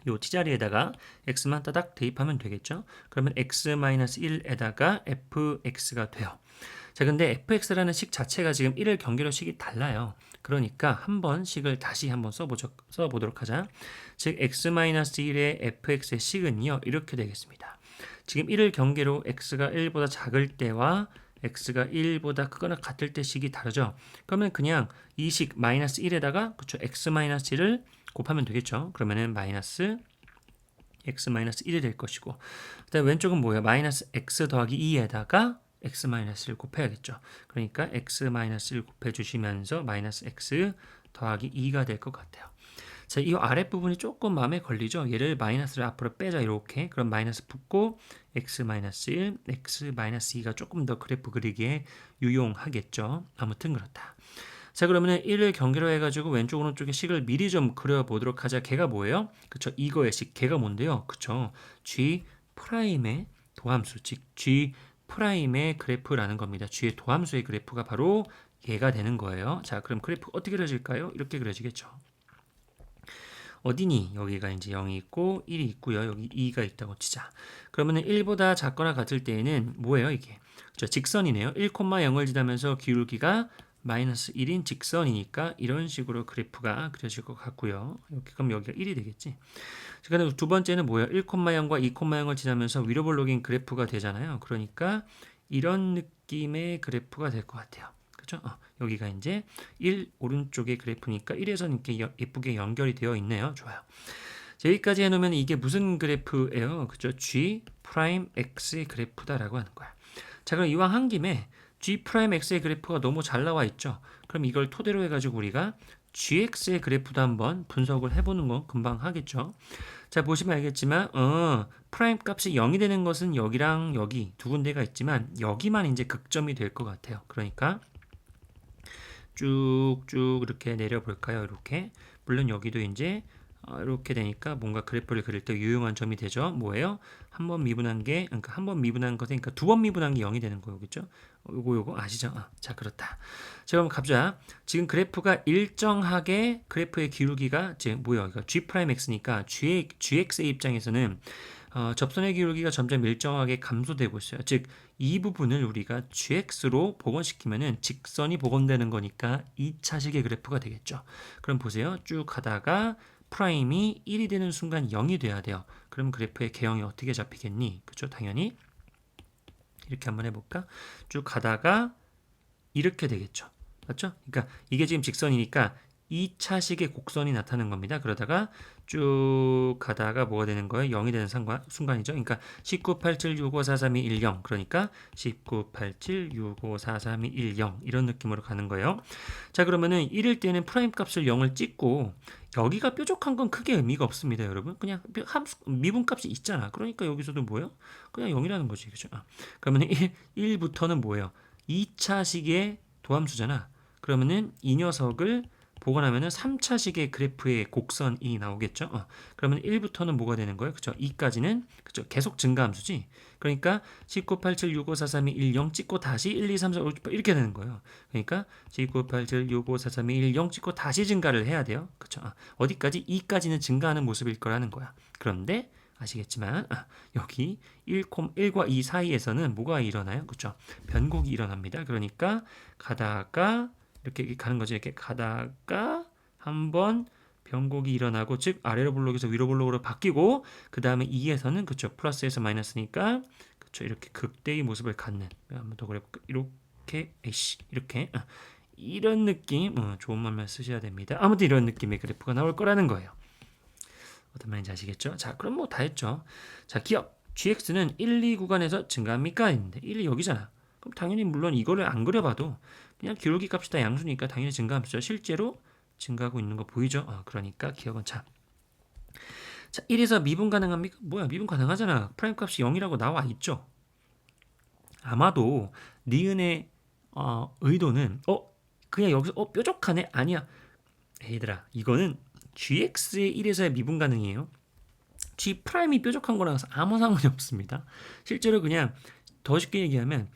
요 t자리에다가 x만 따닥 대입하면 되겠죠. 그러면 x-1에다가 fx가 돼요. 자, 근데 fx라는 식 자체가 지금 1을 경계로 식이 달라요. 그러니까 한번 식을 다시 한번 써보도록 하자. 즉 x-1의 fx의 식은요 이렇게 되겠습니다. 지금 1을 경계로 x가 1보다 작을 때와 x가 1보다 크거나 같을 때 식이 다르죠. 그러면 그냥 이 식 마이너스 1에다가 그쵸 x-1을 곱하면 되겠죠. 그러면은 마이너스 x-1이 될 것이고 그다음 왼쪽은 뭐예요? 마이너스 x 더하기 2에다가 x-를 곱해야겠죠. 그러니까 x-를 곱해주시면서 마이너스 x 더하기 2가 될 것 같아요. 자, 이 아랫부분이 조금 마음에 걸리죠. 얘를 마이너스를 앞으로 빼자 이렇게. 그럼 마이너스 붙고 x-1, x-2가 조금 더 그래프 그리기에 유용하겠죠. 아무튼 그렇다. 자, 그러면은 1을 경계로 해가지고 왼쪽 오른쪽에 식을 미리 좀 그려보도록 하자. 걔가 뭐예요? 그쵸? 이거의 식. 걔가 뭔데요? 그쵸? G'의 도함수, 즉 G'의 그래프라는 겁니다. G의 도함수의 그래프가 바로 얘가 되는 거예요. 자, 그럼 그래프 어떻게 그려질까요? 이렇게 그려지겠죠. 어디니? 여기가 이제 0이 있고 1이 있고요. 여기 2가 있다고 치자. 그러면은 1보다 작거나 같을 때에는 뭐예요, 이게? 그렇죠? 직선이네요. 1,0을 지나면서 기울기가 마이너스 1인 직선이니까 이런 식으로 그래프가 그려질 것 같고요. 이렇게 그럼 여기가 1이 되겠지. 그다음에 두 번째는 뭐예요? 1,0과 2,0을 지나면서 위로 볼록인 그래프가 되잖아요. 그러니까 이런 느낌의 그래프가 될 것 같아요. 그렇죠? 여기가 이제 1 오른쪽의 그래프니까 1에서 이렇게 예쁘게 연결이 되어 있네요. 좋아요. 자, 여기까지 해놓으면 이게 무슨 그래프예요? 그죠? G'의 프라임 x의 그래프다라고 하는 거야. 자, 그럼 이왕 한 김에 g 프라임 x의 그래프가 너무 잘 나와 있죠. 그럼 이걸 토대로 해가지고 우리가 gx의 그래프도 한번 분석을 해보는 건 금방 하겠죠. 자, 보시면 알겠지만 프라임 값이 0이 되는 것은 여기랑 여기 두 군데가 있지만 여기만 이제 극점이 될 것 같아요. 그러니까 쭉쭉 이렇게 내려볼까요? 이렇게. 물론 여기도 이제 이렇게 되니까 뭔가 그래프를 그릴 때 유용한 점이 되죠. 뭐예요? 한 번 미분한 게, 그러니까 한 번 미분한 것에, 그러니까 두 번 미분한 게 0이 되는 거예요. 그죠? 요거 아시죠? 자, 그렇다. 자, 그럼 갑자. 지금 그래프가 일정하게 그래프의 기울기가 지금 뭐예요? 그러니까 G'X니까 GX의 입장에서는 접선의 기울기가 점점 일정하게 감소되고 있어요. 즉, 이 부분을 우리가 GX로 복원시키면은 직선이 복원되는 거니까 2차식의 그래프가 되겠죠. 그럼 보세요. 쭉 가다가 프라임이 1이 되는 순간 0이 돼야 돼요. 그럼 그래프의 개형이 어떻게 잡히겠니? 그죠? 당연히 이렇게 한번 해볼까? 쭉 가다가 이렇게 되겠죠. 맞죠? 그러니까 이게 지금 직선이니까 2차식의 곡선이 나타나는 겁니다. 그러다가 쭉 가다가 뭐가 되는 거예요? 0이 되는 순간이죠. 그러니까 1987654310 그러니까 1987654310 이런 느낌으로 가는 거예요. 자, 그러면은 1일 때는 프라임 값을 0을 찍고 여기가 뾰족한 건 크게 의미가 없습니다, 여러분. 그냥 미분 값이 있잖아. 그러니까 여기서도 뭐예요? 그냥 0이라는 거지. 그죠? 그러면 1부터는 뭐예요? 2차식의 도함수잖아. 그러면은 이 녀석을 복원하면은 3차식의 그래프의 곡선이 나오겠죠. 그러면 1부터는 뭐가 되는 거예요? 그죠? 2까지는 그죠? 계속 증가함수지. 그러니까 1987654321 찍고 다시 1, 2, 3, 4, 5, 6, 7 이렇게 되는 거예요. 그러니까 1987654321 찍고 다시 증가를 해야 돼요. 그죠? 어디까지? 2까지는 증가하는 모습일 거라는 거야. 그런데 아시겠지만 여기 1과 2 사이에서는 뭐가 일어나요? 그죠? 변곡이 일어납니다. 그러니까 가다가 이렇게 가는 거죠. 이렇게 가다가 한번 변곡이 일어나고 즉 아래로 블록에서 위로 블록으로 바뀌고 그 다음에 2에서는 그쵸 플러스에서 마이너스니까 그쵸 이렇게 극대의 모습을 갖는 한번 더 그래볼까 이렇게 이렇게 이런 느낌 좋은 말만 쓰셔야 됩니다. 아무튼 이런 느낌의 그래프가 나올 거라는 거예요. 어떤 말인지 아시겠죠? 자, 그럼 뭐 다 했죠. 자, 기억 GX는 1, 2 구간에서 증가합니까? 있는데 1이 여기잖아. 그럼 당연히 물론 이거를 안 그려봐도 그냥 기울기 값이 다 양수니까 당연히 증가함수죠. 실제로 증가하고 있는 거 보이죠? 그러니까 기억은 참. 자, 1에서 미분 가능합니까? 뭐야, 미분 가능하잖아. 프라임 값이 0이라고 나와 있죠. 아마도 니은의 의도는 그냥 여기서 뾰족하네? 아니야. 에이들아, 이거는 GX의 1에서의 미분 가능이에요. G 프라임이 뾰족한 거라서 아무 상관이 없습니다. 실제로 그냥 더 쉽게 얘기하면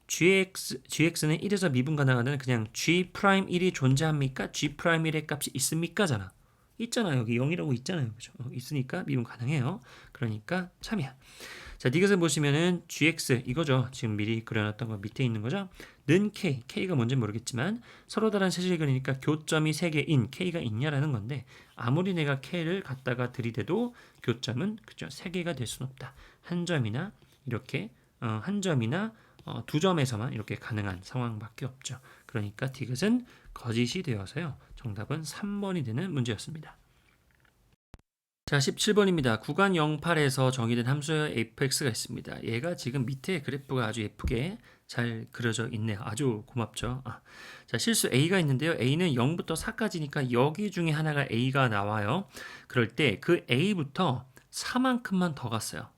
GX는 1에서 미분 가능하다는 그냥 G 프라임 1이 존재합니까? G 프라임 1의 값이 있습니까? 잖아. 있잖아요. 여기 0이라고 있잖아요. 그죠? 있으니까 미분 가능해요. 그러니까 참이야. 자, 이것을 보시면은 GX 이거죠. 지금 미리 그려놨던 거 밑에 있는 거죠. 는 K, K가 뭔지 모르겠지만 서로 다른 세제를 그리니까 교점이 3개인 K가 있냐라는 건데 아무리 내가 K를 갖다가 들이대도 교점은 그죠 3개가 될 수는 없다. 한 점이나 이렇게 한 점이나 두 점에서만 이렇게 가능한 상황밖에 없죠. 그러니까 디귿은 거짓이 되어서요. 정답은 3번이 되는 문제였습니다. 자, 17번입니다. 구간 08에서 정의된 함수의 fx가 있습니다. 얘가 지금 밑에 그래프가 아주 예쁘게 잘 그려져 있네요. 아주 고맙죠. 자, 실수 a가 있는데요. a는 0부터 4까지니까 여기 중에 하나가 a가 나와요. 그럴 때 그 a부터 4만큼만 더 갔어요.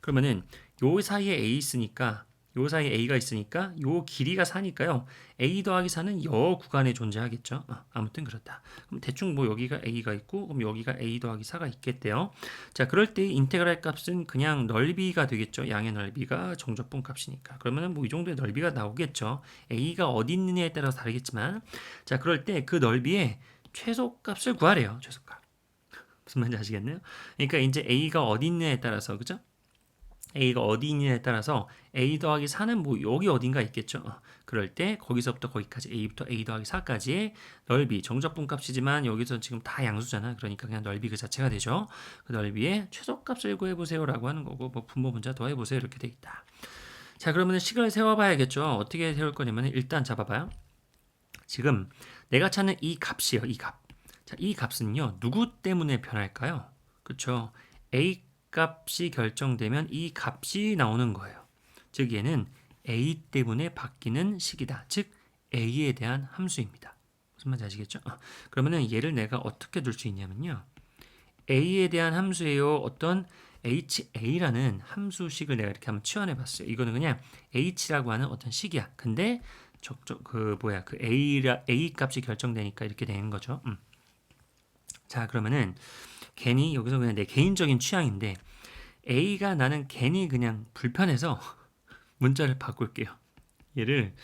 그러면은 요 사이에 a 있으니까 요 사이에 a가 있으니까 요 길이가 4니까요. a 더하기 4는 여 구간에 존재하겠죠. 아무튼 그렇다. 그럼 대충 뭐 여기가 a가 있고 그럼 여기가 a 더하기 4가 있겠대요. 자, 그럴 때 인테그랄 값은 그냥 넓이가 되겠죠. 양의 넓이가 정적분 값이니까. 그러면은 뭐 이 정도의 넓이가 나오겠죠. a가 어디 있느냐에 따라서 다르겠지만 자, 그럴 때 그 넓이의 최소값을 구하래요. 최소값. 무슨 말인지 아시겠네요? 그러니까 이제 a가 어디 있느냐에 따라서 그죠? a가 어디 있느냐에 따라서 a 더하기 4는 뭐 여기 어딘가 있겠죠. 그럴 때 거기서부터 거기까지 a부터 a 더하기 4까지의 넓이 정적분 값이지만 여기서 지금 다 양수잖아. 그러니까 그냥 넓이 그 자체가 되죠. 그 넓이의 최소값을 구해보세요 라고 하는 거고 뭐 분모 분자 더해보세요 이렇게 돼 있다. 자, 그러면 식을 세워봐야겠죠. 어떻게 세울 거냐면 일단 잡아봐요. 지금 내가 찾는 이 값이요. 이 값. 자, 이 값은요. 누구 때문에 변할까요? 그쵸? a 값이 결정되면 이 값이 나오는 거예요. 즉 얘는 a 때문에 바뀌는 식이다. 즉 a에 대한 함수입니다. 무슨 말인지 아시겠죠? 그러면은 얘를 내가 어떻게 둘 수 있냐면요. a에 대한 함수예요. 어떤 ha라는 함수식을 내가 이렇게 한번 치환해 봤어요. 이거는 그냥 h라고 하는 어떤 식이야. 근데 그 a 값이 결정되니까 이렇게 되는 거죠. 자, 그러면은 괜히 여기서 그냥 내 개인적인 취향인데 a가 나는 괜히 그냥 불편해서 문자를 바꿀게요. 얘를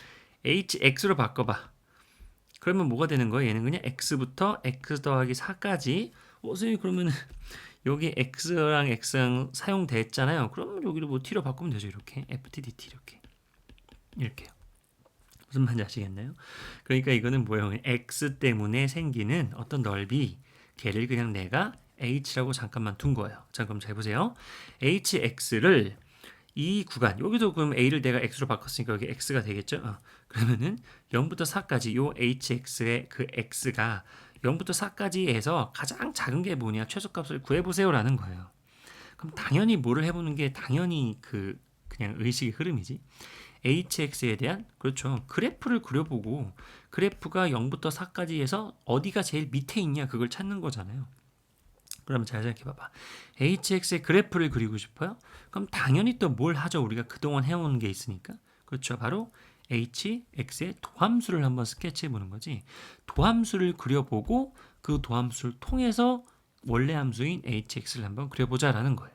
hx로 바꿔봐. 그러면 뭐가 되는 거예요? 얘는 그냥 x부터 x 더하기 4까지 선생님 그러면 여기 x랑 x랑 사용됐잖아요. 그러면 여기를 뭐 t로 바꾸면 되죠. 이렇게 ft dt 이렇게요. 무슨 말인지 아시겠나요? 그러니까 이거는 뭐예요? x 때문에 생기는 어떤 넓이 걔를 그냥 내가 h라고 잠깐만 둔 거예요. 자, 그럼 잘 보세요. hx를 이 구간 여기도 그럼 a를 내가 x로 바꿨으니까 여기 x가 되겠죠? 그러면은 0부터 4까지 요 hx의 그 x가 0부터 4까지 해서 가장 작은 게 뭐냐 최소값을 구해보세요라는 거예요. 그럼 당연히 뭐를 해보는 게 당연히 그냥 의식의 흐름이지. hx에 대한 그렇죠 그래프를 그려보고 그래프가 0부터 4까지 해서 어디가 제일 밑에 있냐 그걸 찾는 거잖아요. 그러면 잘 생각해봐봐. hx의 그래프를 그리고 싶어요? 그럼 당연히 또 뭘 하죠? 우리가 그동안 해온 게 있으니까. 그렇죠. 바로 hx의 도함수를 한번 스케치해보는 거지. 도함수를 그려보고 그 도함수를 통해서 원래 함수인 hx를 한번 그려보자라는 거예요.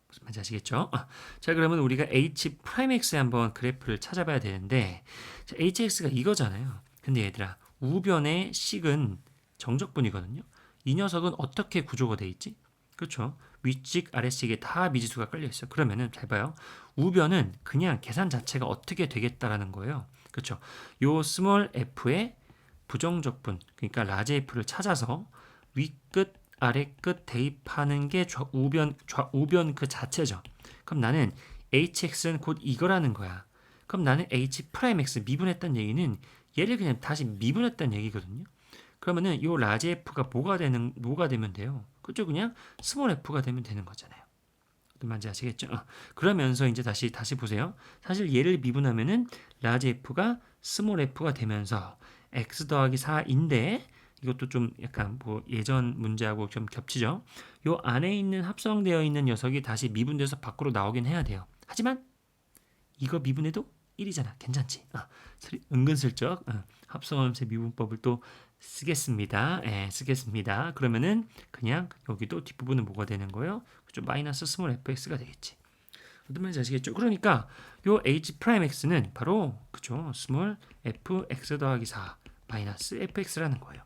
무슨 말인지 아시겠죠? 자, 그러면 우리가 h'x의 한번 그래프를 찾아봐야 되는데 자, hx가 이거잖아요. 근데 얘들아, 우변의 식은 정적분이거든요. 이 녀석은 어떻게 구조가 돼 있지? 그렇죠. 윗식 아래식에 다 미지수가 깔려 있어요. 그러면은 잘 봐요. 우변은 그냥 계산 자체가 어떻게 되겠다라는 거예요. 그렇죠. 요 스몰 f의 부정적분, 그러니까 라지 f를 찾아서 윗끝 아래끝 대입하는 게 우변 그 자체죠. 그럼 나는 hx는 곧 이거라는 거야. 그럼 나는 h'(x) 미분했다는 얘기는 얘를 그냥 다시 미분했다는 얘기거든요. 그러면은 요 라지 f가 뭐가 되면 돼요? 그죠? 그냥 스몰 f가 되면 되는 거잖아요. 어떤 말인지 아시겠죠? 그러면서 이제 다시 보세요. 사실 얘를 미분하면은 라지 f가 스몰 f가 되면서 x 더하기 4인데 이것도 좀 약간 뭐 예전 문제하고 좀 겹치죠. 요 안에 있는 합성되어 있는 녀석이 다시 미분돼서 밖으로 나오긴 해야 돼요. 하지만 이거 미분해도 1이잖아. 괜찮지? 은근슬쩍 합성함수의 미분법을 또 쓰겠습니다. 쓰겠습니다. 그러면은 그냥 여기도 뒷부분은 뭐가 되는 거예요? 그죠? 마이너스 스몰 fx가 되겠지. 어떤 말인지 아시겠죠? 그러니까 요 h'x는 바로 그죠? 스몰 fx 더하기 4 마이너스 fx라는 거예요.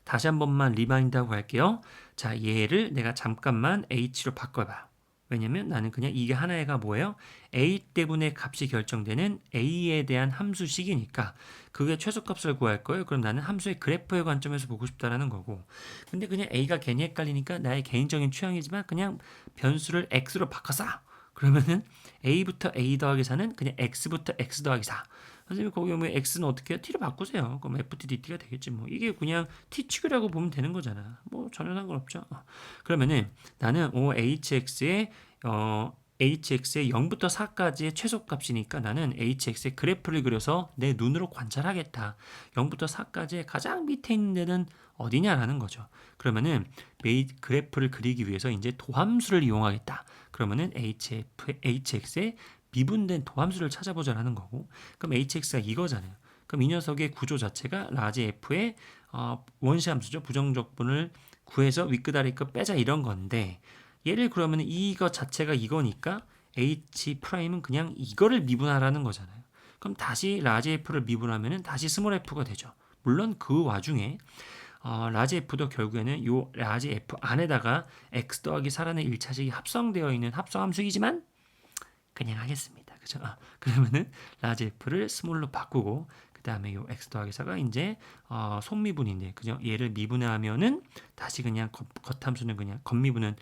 다시 한 번만 리마인드하고 갈게요. 자, 얘를 내가 잠깐만 h로 바꿔봐. 왜냐면 나는 그냥 이게 하나가 뭐예요? a 때문에 값이 결정되는 a에 대한 함수식이니까 그게 최소값을 구할 거예요. 그럼 나는 함수의 그래프의 관점에서 보고 싶다라는 거고. 근데 그냥 a가 괜히 헷갈리니까 나의 개인적인 취향이지만 그냥 변수를 x로 바꿔서 그러면은 a부터 a 더하기 4는 그냥 x부터 x 더하기 4. 선생님 거기 오면 x는 어떻게 해요? t로 바꾸세요. 그럼 ft dt가 되겠지 뭐. 이게 그냥 t축이라고 보면 되는 거잖아. 뭐 전혀 상관없죠. 그러면은 나는 hx의 hx의 0부터 4까지의 최소값이니까 나는 hx의 그래프를 그려서 내 눈으로 관찰하겠다. 0부터 4까지의 가장 밑에 있는 데는 어디냐라는 거죠. 그러면은 그래프를 그리기 위해서 이제 도함수를 이용하겠다. 그러면은 hx의 미분된 도함수를 찾아보자라는 거고, 그럼 hx가 이거잖아요. 그럼 이 녀석의 구조 자체가 라지 f의 원시함수죠. 부정적분을 구해서 윗끝 아래끝 빼자 이런 건데 얘를 그러면 이거 자체가 이거니까 h'은 그냥 이거를 미분하라는 거잖아요. 그럼 다시 라지 f를 미분하면은 다시 스몰 f가 되죠. 물론 그 와중에 라지 f도 결국에는 요 라지 f 안에다가 x 더하기 4라는 1차식이 합성되어 있는 합성함수이지만 그냥 하겠습니다. 그죠? 그러면은 라지 f를 스몰로 바꾸고 그 다음에 요 x 더하기 4가 이제 속미분인데 그죠? 얘를 미분하면은 다시 그냥 겉함수는 그냥 겉미분은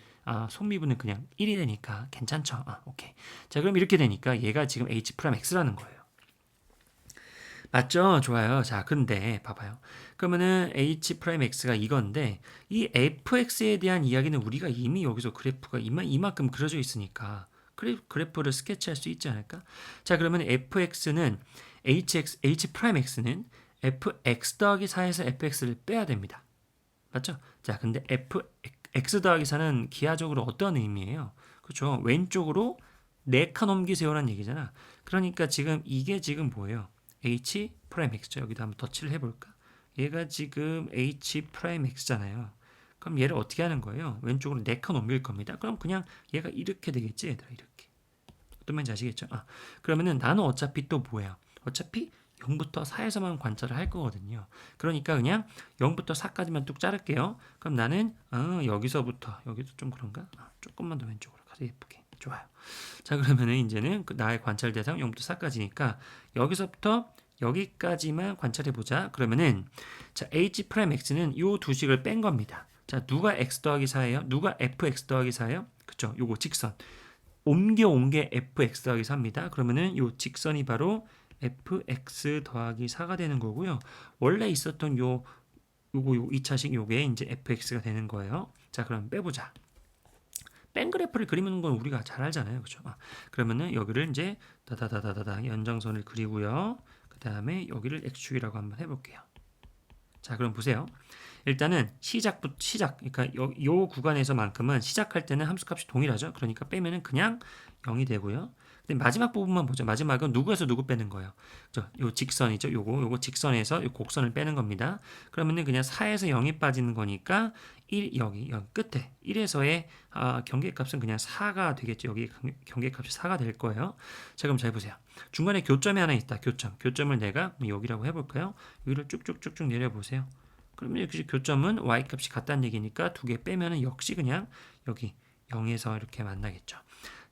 속미분은 그냥 1이 되니까 괜찮죠? 오케이. 자, 그럼 이렇게 되니까 얘가 지금 h'x라는 거예요. 맞죠? 좋아요. 자, 근데 봐봐요. 그러면은 h 프라임 x가 이건데 이 fx에 대한 이야기는 우리가 이미 여기서 그래프가 이만큼 그려져 있으니까 그래프를 스케치할 수 있지 않을까? 자, 그러면 fx는 h 프라임 x는 fx 더하기 4에서 fx를 빼야 됩니다. 맞죠? 자, 근데 x 더하기 4는 기하적으로 어떤 의미예요? 그렇죠? 왼쪽으로 4칸 옮기세요라는 얘기잖아. 그러니까 지금 이게 지금 뭐예요? h 프라임 x죠. 여기다 한번 덧칠을 해볼까? 얘가 지금 h 프라임 x잖아요. 그럼 얘를 어떻게 하는 거예요? 왼쪽으로 4칸 옮길 겁니다. 그럼 그냥 얘가 이렇게 되겠지, 얘들아, 이렇게. 어떤 말인지 아시겠죠? 그러면은 나는 어차피 또 뭐예요? 어차피 0부터 4에서만 관찰을 할 거거든요. 그러니까 그냥 0부터 4까지만 뚝 자를게요. 그럼 나는 여기서부터 여기도 좀 그런가? 조금만 더 왼쪽으로 가서 예쁘게. 좋아요. 자, 그러면은 이제는 나의 관찰 대상 0부터 4까지니까 여기서부터 여기까지만 관찰해 보자. 그러면은 자, h 프라임 x는 요 두 식을 뺀 겁니다. 자, 누가 x 더하기 4예요? 누가 fx 더하기 4예요? 그쵸? 요거 직선. 옮겨온 게 fx 더하기 4입니다. 그러면은 요 직선이 바로 fx 더하기 4가 되는 거고요. 원래 있었던 요거 2차식 요게 이제 fx가 되는 거예요. 자, 그럼 빼보자. 뺀 그래프를 그리는 건 우리가 잘 알잖아요. 그죠? 그러면은 여기를 이제 다다다다다다 연장선을 그리고요. 그 다음에 여기를 x축이라고 한번 해볼게요. 자, 그럼 보세요. 일단은 시작, 그러니까 요 구간에서만큼은 시작할 때는 함수값이 동일하죠. 그러니까 빼면은 그냥 0이 되고요. 근데 마지막 부분만 보죠. 마지막은 누구에서 누구 빼는 거예요. 요 직선이죠. 요거 직선에서 요 곡선을 빼는 겁니다. 그러면은 그냥 4에서 0이 빠지는 거니까 여기 끝에 1에서의 경계값은 그냥 4가 되겠죠. 여기 경계값이 4가 될 거예요. 자, 그럼 잘 보세요. 중간에 교점이 하나 있다. 교점을 내가 여기라고 해볼까요? 여기를 쭉쭉쭉쭉 내려보세요. 그러면 역시 교점은 y값이 같다는 얘기니까 두 개 빼면은 역시 그냥 여기 0에서 이렇게 만나겠죠.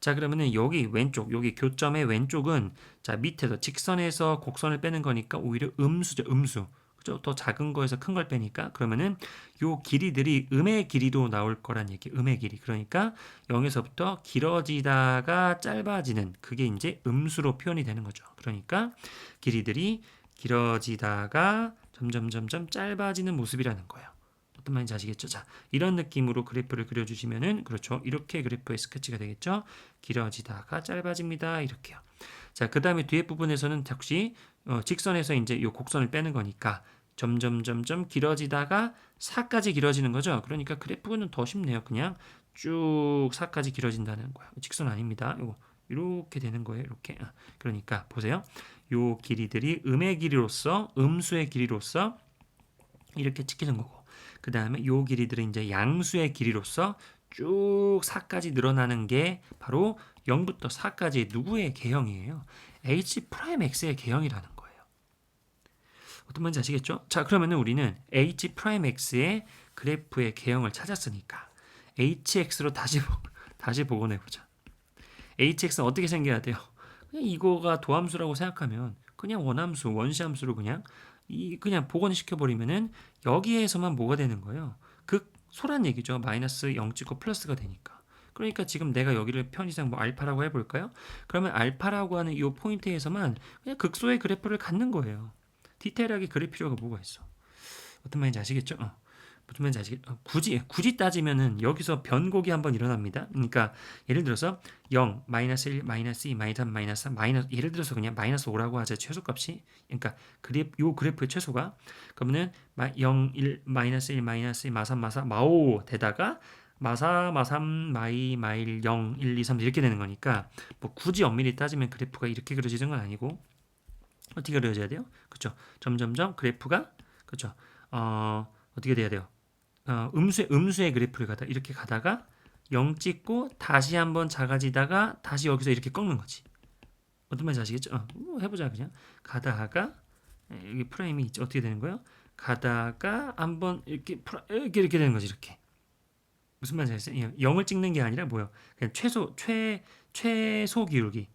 자, 그러면은 여기 왼쪽, 여기 교점의 왼쪽은 자, 밑에서 직선에서 곡선을 빼는 거니까 오히려 음수죠, 음수. 그죠? 더 작은 거에서 큰 걸 빼니까 그러면은 요 길이들이 음의 길이로 나올 거란 얘기. 음의 길이. 그러니까 0에서부터 길어지다가 짧아지는 그게 이제 음수로 표현이 되는 거죠. 그러니까 길이들이 길어지다가 점점 짧아지는 모습이라는 거예요. 어떤 말인지 아시겠죠? 자, 이런 느낌으로 그래프를 그려주시면은 그렇죠. 이렇게 그래프의 스케치가 되겠죠. 길어지다가 짧아집니다. 이렇게요. 자, 그 다음에 뒤에 부분에서는 역시 직선에서 이제 이 곡선을 빼는 거니까 점점 길어지다가 4까지 길어지는 거죠. 그러니까 그래프는 더 쉽네요. 그냥 쭉 4까지 길어진다는 거예요. 직선 아닙니다. 이거 이렇게 되는 거예요. 이렇게. 그러니까 보세요. 요 길이들이 음의 길이로서 음수의 길이로서 이렇게 찍히는 거고 그 다음에 요 길이들은 이제 양수의 길이로서 쭉 4까지 늘어나는 게 바로 0부터 4까지 누구의 개형이에요? h 프라임 x의 개형이라는 거예요. 어떤 말인지 아시겠죠? 자, 그러면은 우리는 h 프라임 x의 그래프의 개형을 찾았으니까 hx로 다시 복원해 보자. hx는 어떻게 생겨야 돼요? 그냥 이거가 도함수라고 생각하면 그냥 원함수, 원시함수로 그냥 복원시켜 버리면은 여기에서만 뭐가 되는 거예요? 극소란 얘기죠. 마이너스 0 찍고 플러스가 되니까. 그러니까 지금 내가 여기를 편의상 뭐 알파라고 해볼까요? 그러면 알파라고 하는 이 포인트에서만 그냥 극소의 그래프를 갖는 거예요. 디테일하게 그릴 필요가 뭐가 있어? 어떤 말인지 아시겠죠? 무슨 말인지 아시겠죠? 굳이 따지면은 여기서 변곡이 한번 일어납니다. 그러니까 예를 들어서 0, 마이너스 1, 마이너스 2, 마이너스 3, 마이너스 4, 예를 들어서 그냥 마이너스 5라고 하자. 최소값이. 그러니까 요 그래프의 최소가 그러면은 0, 1, 마이너스 1, 마이너스 2, 마3, 마4, 마5 되다가 마4, 마3, 마일 0, 1, 2, 3 이렇게 되는 거니까 뭐 굳이 엄밀히 따지면 그래프가 이렇게 그려지는 건 아니고 어떻게 그려져야 돼요? 그렇죠? 점점점 그래프가 그렇죠? 어떻게 돼야 돼요? 음수의 그래프를 이렇게 가다가 0 찍고 다시 한번 작아지다가 다시 여기서 이렇게 꺾는 거지. 어떤 말인지 아시겠죠? 해보자 그냥. 가다가 여기 프레임이 있죠. 어떻게 되는 거예요? 가다가 한번 이렇게 되는 거지. 이렇게. 무슨 말인지 아시겠어요? 0을 찍는 게 아니라 뭐예요? 그냥 최소 기울기.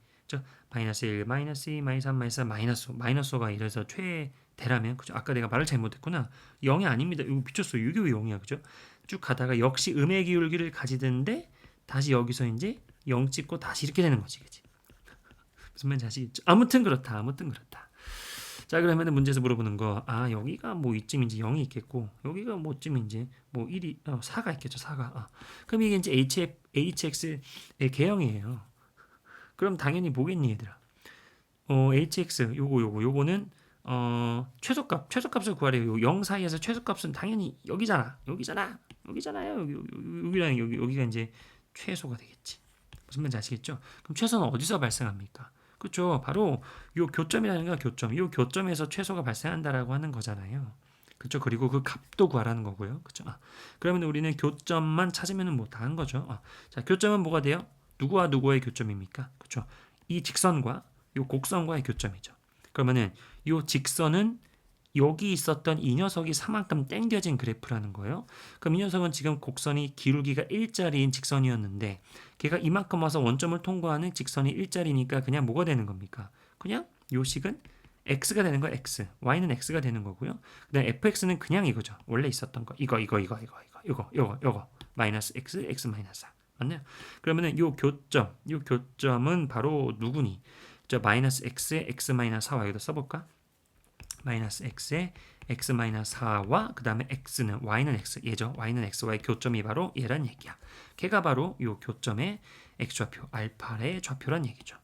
마이너스 1, 마이너스 2, 마이너스 3, 마이너스 4, 마이너스 5가 이래서 최대라면 그죠? 아까 내가 말을 잘못했구나. 0이 아닙니다. 이거 미쳤어. 이게 왜 0이야, 그죠? 쭉 가다가 역시 음의 기울기를 가지는데 다시 여기서 이제 0 찍고 다시 이렇게 되는 거지, 그지? 무슨 말인지 아시겠죠? 아무튼 그렇다. 자, 그러면은 문제에서 물어보는 거, 여기가 뭐 이쯤인지 0이 있겠고, 여기가 뭐쯤인지 뭐 1이, 4가 있겠죠, 4가. 그럼 이게 이제 HX의 개형이에요. 그럼 당연히 뭐겠니, 얘들아? HX, 요거는, 최소값을 구하래요. 요 0 사이에서 최소값은 당연히 여기잖아요. 여기랑 여기가 이제 최소가 되겠지. 무슨 말인지 아시겠죠? 그럼 최소는 어디서 발생합니까? 그렇죠. 바로 요 교점이라는 거 교점. 이 교점에서 최소가 발생한다라고 하는 거잖아요. 그렇죠. 그리고 그 값도 구하라는 거고요. 그렇죠. 그러면 우리는 교점만 찾으면 뭐 다 한 거죠. 자, 교점은 뭐가 돼요? 누구와 누구의 교점입니까? 그렇죠. 이 직선과 요 곡선과의 교점이죠. 그러면은 요 직선은 여기 있었던 이 녀석이 4만큼 땡겨진 그래프라는 거예요. 그럼 이 녀석은 지금 곡선이 기울기가 1짜리인 직선이었는데 걔가 이만큼 와서 원점을 통과하는 직선이 1짜리니까 그냥 뭐가 되는 겁니까? 그냥 요 식은 x가 되는 거 x, y는 x가 되는 거고요. 그다음 fx는 그냥 이거죠. 원래 있었던 거. 이거 마이너스 x, x 마이너스 4. 맞나요? 그러면은 요 교점은 바로 누구니? 저 마이너스 x에 x 마이너스 4와 여기다 써볼까? 마이너스 x에 x 마이너스 4와 그 다음에 x는 y는 x 얘죠. y는 x와의 교점이 바로 얘란 얘기야. 걔가 바로 요 교점의 x좌표 알파의 좌표란 얘기죠.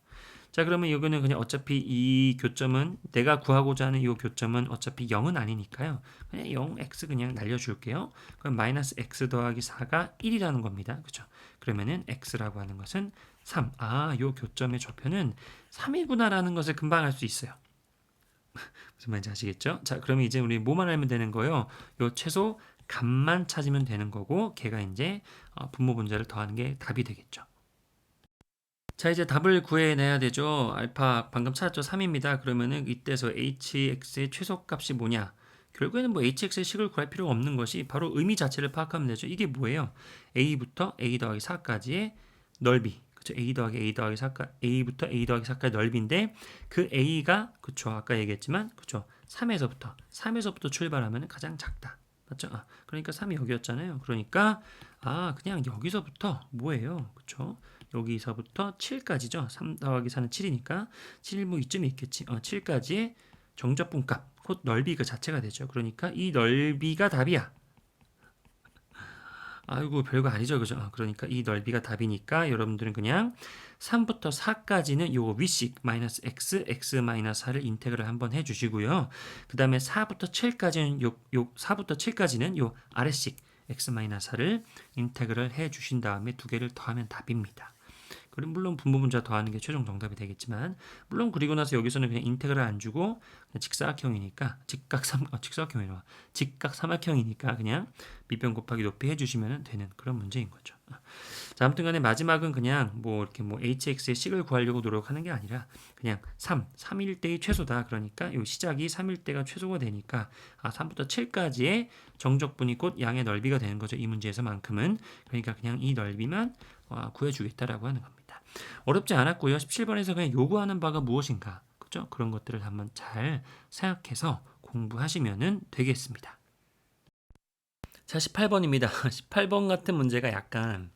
자, 그러면 여기는 그냥 어차피 이 교점은 내가 구하고자 하는 이 교점은 어차피 0은 아니니까요. 그냥 0x 그냥 날려줄게요. 그럼 마이너스 x 더하기 4가 1이라는 겁니다. 그죠? 그러면은 x라고 하는 것은 3. 요 교점의 좌표는 3이구나라는 것을 금방 알 수 있어요. 무슨 말인지 아시겠죠? 자, 그러면 이제 우리 뭐만 알면 되는 거예요? 요 최소 값만 찾으면 되는 거고 걔가 이제 분모 분자를 더하는 게 답이 되겠죠. 자, 이제 답을 구해내야 되죠. 알파 방금 찾았죠? 3입니다. 그러면은 이때서 hx의 최소값이 뭐냐? 결국에는 뭐 hx의 식을 구할 필요가 없는 것이 바로 의미 자체를 파악하면 되죠. 이게 뭐예요? a부터 a 더하기 4까지의 넓이. 그쵸? a 더하기 a 더하기 4까 a부터 a 더하기 4까지 넓이인데 그 a가 그쵸? 아까 얘기했지만 그쵸? 3에서부터 출발하면 가장 작다. 맞죠? 그러니까 3이 여기였잖아요. 그러니까 그냥 여기서부터 뭐예요? 그쵸? 여기서부터 7까지죠. 3 더하기 4는 7이니까 7 뭐 이쯤에 있겠지. 7까지의 정적분값 곧 넓이 그 자체가 되죠. 그러니까 이 넓이가 답이야. 아이고 별거 아니죠. 그죠? 그러니까 이 넓이가 답이니까 여러분들은 그냥 3부터 4까지는 요 위식 마이너스 x, x 마이너스 4를 인테그를 한번 해주시고요. 그 다음에 4부터 7까지는 요 4부터 7까지는 요 아래식 x 마이너스 4를 인테그를 해주신 다음에 두 개를 더하면 답입니다. 그럼 물론 분모 분자 더하는 게 최종 정답이 되겠지만 물론 그리고 나서 여기서는 그냥 인테그를 안 주고 그냥 직사각형이니까 직각 삼각형이니까 그냥 밑변 곱하기 높이 해주시면 되는 그런 문제인 거죠. 자, 아무튼간에 마지막은 그냥 뭐 이렇게 뭐 hx의 식을 구하려고 노력하는 게 아니라 그냥 3일 때의 최소다. 그러니까 이 시작이 3일 때가 최소가 되니까 3부터 7까지의 정적분이 곧 양의 넓이가 되는 거죠. 이 문제에서만큼은. 그러니까 그냥 이 넓이만 구해주겠다라고 하는 겁니다. 어렵지 않았고요. 17번에서 그냥 요구하는 바가 무엇인가, 그죠? 그런 것들을 한번 잘 생각해서 공부하시면 되겠습니다. 자, 18번입니다. 18번 같은 문제가 약간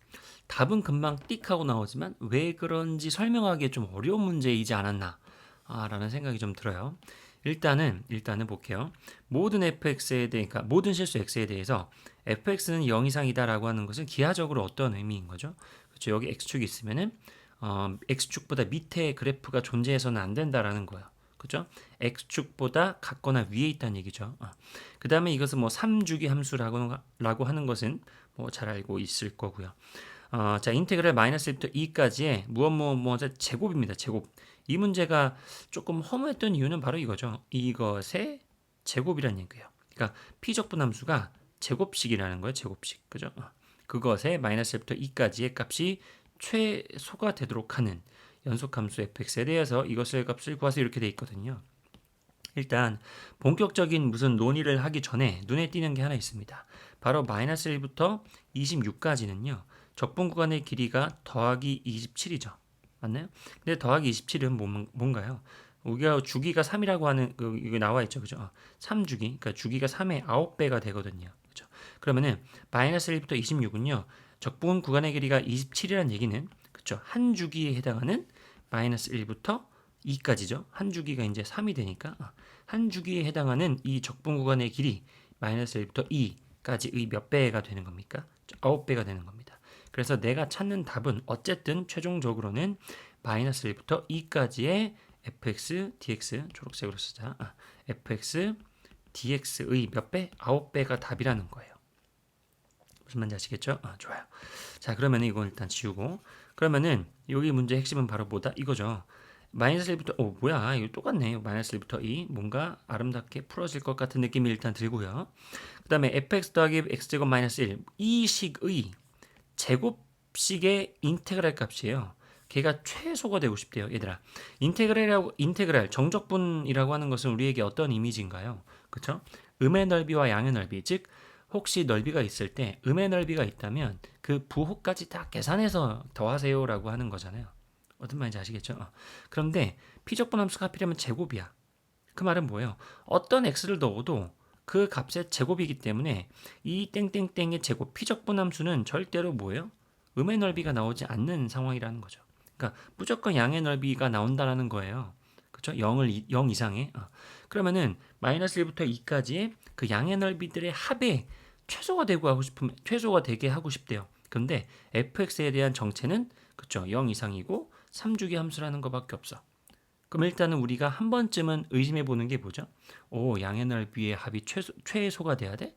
답은 금방 띡 하고 나오지만 왜 그런지 설명하기에 좀 어려운 문제이지 않았나 라는 생각이 좀 들어요. 일단은 볼게요. 모든 fx에 대해, 그러니까 모든 실수 x에 대해서 fx는 0 이상이다라고 하는 것은 기하적으로 어떤 의미인 거죠? 그렇죠. 여기 x축이 있으면은 x축보다 밑에 그래프가 존재해서는 안 된다라는 거예요. 그죠? x축보다 같거나 위에 있다는 얘기죠. 그 다음에 이것은 뭐 3주기 함수라고 하는 것은 뭐 잘 알고 있을 거고요. 자, 인테그랄 마이너스 1부터 2까지의 무엇 제곱입니다. 제곱. 이 문제가 조금 허무했던 이유는 바로 이거죠. 이것의 제곱이라는 얘기예요. 그러니까 피적분함수가 제곱식이라는 거예요. 제곱식. 그죠? 그것의 마이너스 1부터 2까지의 값이 최소가 되도록 하는 연속함수 fx에 대해서 이것의 값을 구하세요 이렇게 돼 있거든요. 일단 본격적인 무슨 논의를 하기 전에 눈에 띄는 게 하나 있습니다. 바로 마이너스 1부터 26까지는요. 적분 구간의 길이가 더하기 27이죠. 맞나요? 근데 더하기 27은 뭔가요? 우리가 주기가 3이라고 하는 이거 나와 있죠. 그죠? 3주기. 그러니까 주기가 3의 9배가 되거든요. 그죠? 그러면은 마이너스 1부터 26은요. 적분 구간의 길이가 27이라는 얘기는 그쵸? 한 주기에 해당하는 마이너스 1부터 2까지죠. 한 주기가 이제 3이 되니까 한 주기에 해당하는 이 적분 구간의 길이 마이너스 1부터 2까지의 몇 배가 되는 겁니까? 9배가 되는 겁니다. 그래서 내가 찾는 답은 어쨌든 최종적으로는 마이너스 1부터 2까지의 fx, dx 초록색으로 쓰자. fx, dx의 몇 배? 9배가 답이라는 거예요. 무슨 말인지 아시겠죠? 좋아요. 자, 그러면 이건 일단 지우고 그러면은 여기 문제 핵심은 바로 뭐다? 이거죠. 마이너스 1부터 뭐야? 이거 똑같네. 마이너스 1부터 2 뭔가 아름답게 풀어질 것 같은 느낌이 일단 들고요. 그 다음에 fx 더하기 x제곱 마이너스 1 이 식의 제곱식의 인테그랄 값이에요. 걔가 최소가 되고 싶대요. 얘들아. 인테그랄 정적분이라고 하는 것은 우리에게 어떤 이미지인가요? 그쵸? 음의 넓이와 양의 넓이, 즉 혹시 넓이가 있을 때 음의 넓이가 있다면 그 부호까지 다 계산해서 더하세요라고 하는 거잖아요. 어떤 말인지 아시겠죠? 그런데 피적분 함수가 하필이면 제곱이야. 그 말은 뭐예요? 어떤 x를 넣어도 그 값의 제곱이기 때문에 이 땡땡땡의 제곱 피적분 함수는 절대로 뭐예요? 음의 넓이가 나오지 않는 상황이라는 거죠. 그러니까 무조건 양의 넓이가 나온다라는 거예요. 그렇죠? 0 이상의. 그러면은 마이너스 1부터 2까지의 그 양의 넓이들의 합에 최소가 되게 하고 싶대요. 근데 fx에 대한 정체는 그렇죠? 0 이상이고 3주기 함수라는 것밖에 없어. 그럼 일단은 우리가 한 번쯤은 의심해 보는 게 뭐죠? 양의 넓이의 합이 최소가 돼야 돼?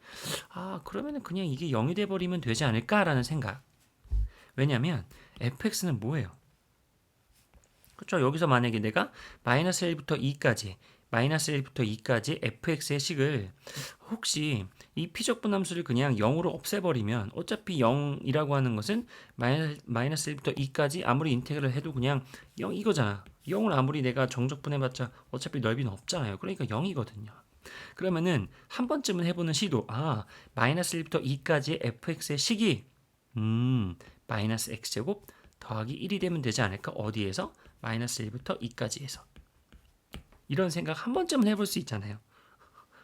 그러면은 그냥 이게 0이 돼 버리면 되지 않을까라는 생각. 왜냐면 fx는 뭐예요? 그렇죠? 여기서 만약에 내가 마이너스 1부터 2까지 fx의 식을 혹시 이 피적분 함수를 그냥 0으로 없애버리면 어차피 0이라고 하는 것은 마이너스 1부터 2까지 아무리 인테그럴 해도 그냥 0 이거잖아. 0을 아무리 내가 정적분해봤자 어차피 넓이는 없잖아요. 그러니까 0이거든요. 그러면은 한 번쯤은 해보는 시도. 마이너스 1부터 2까지의 fx의 식이 마이너스 x제곱 더하기 1이 되면 되지 않을까? 어디에서? 마이너스 1부터 2까지에서. 이런 생각 한 번쯤은 해볼 수 있잖아요.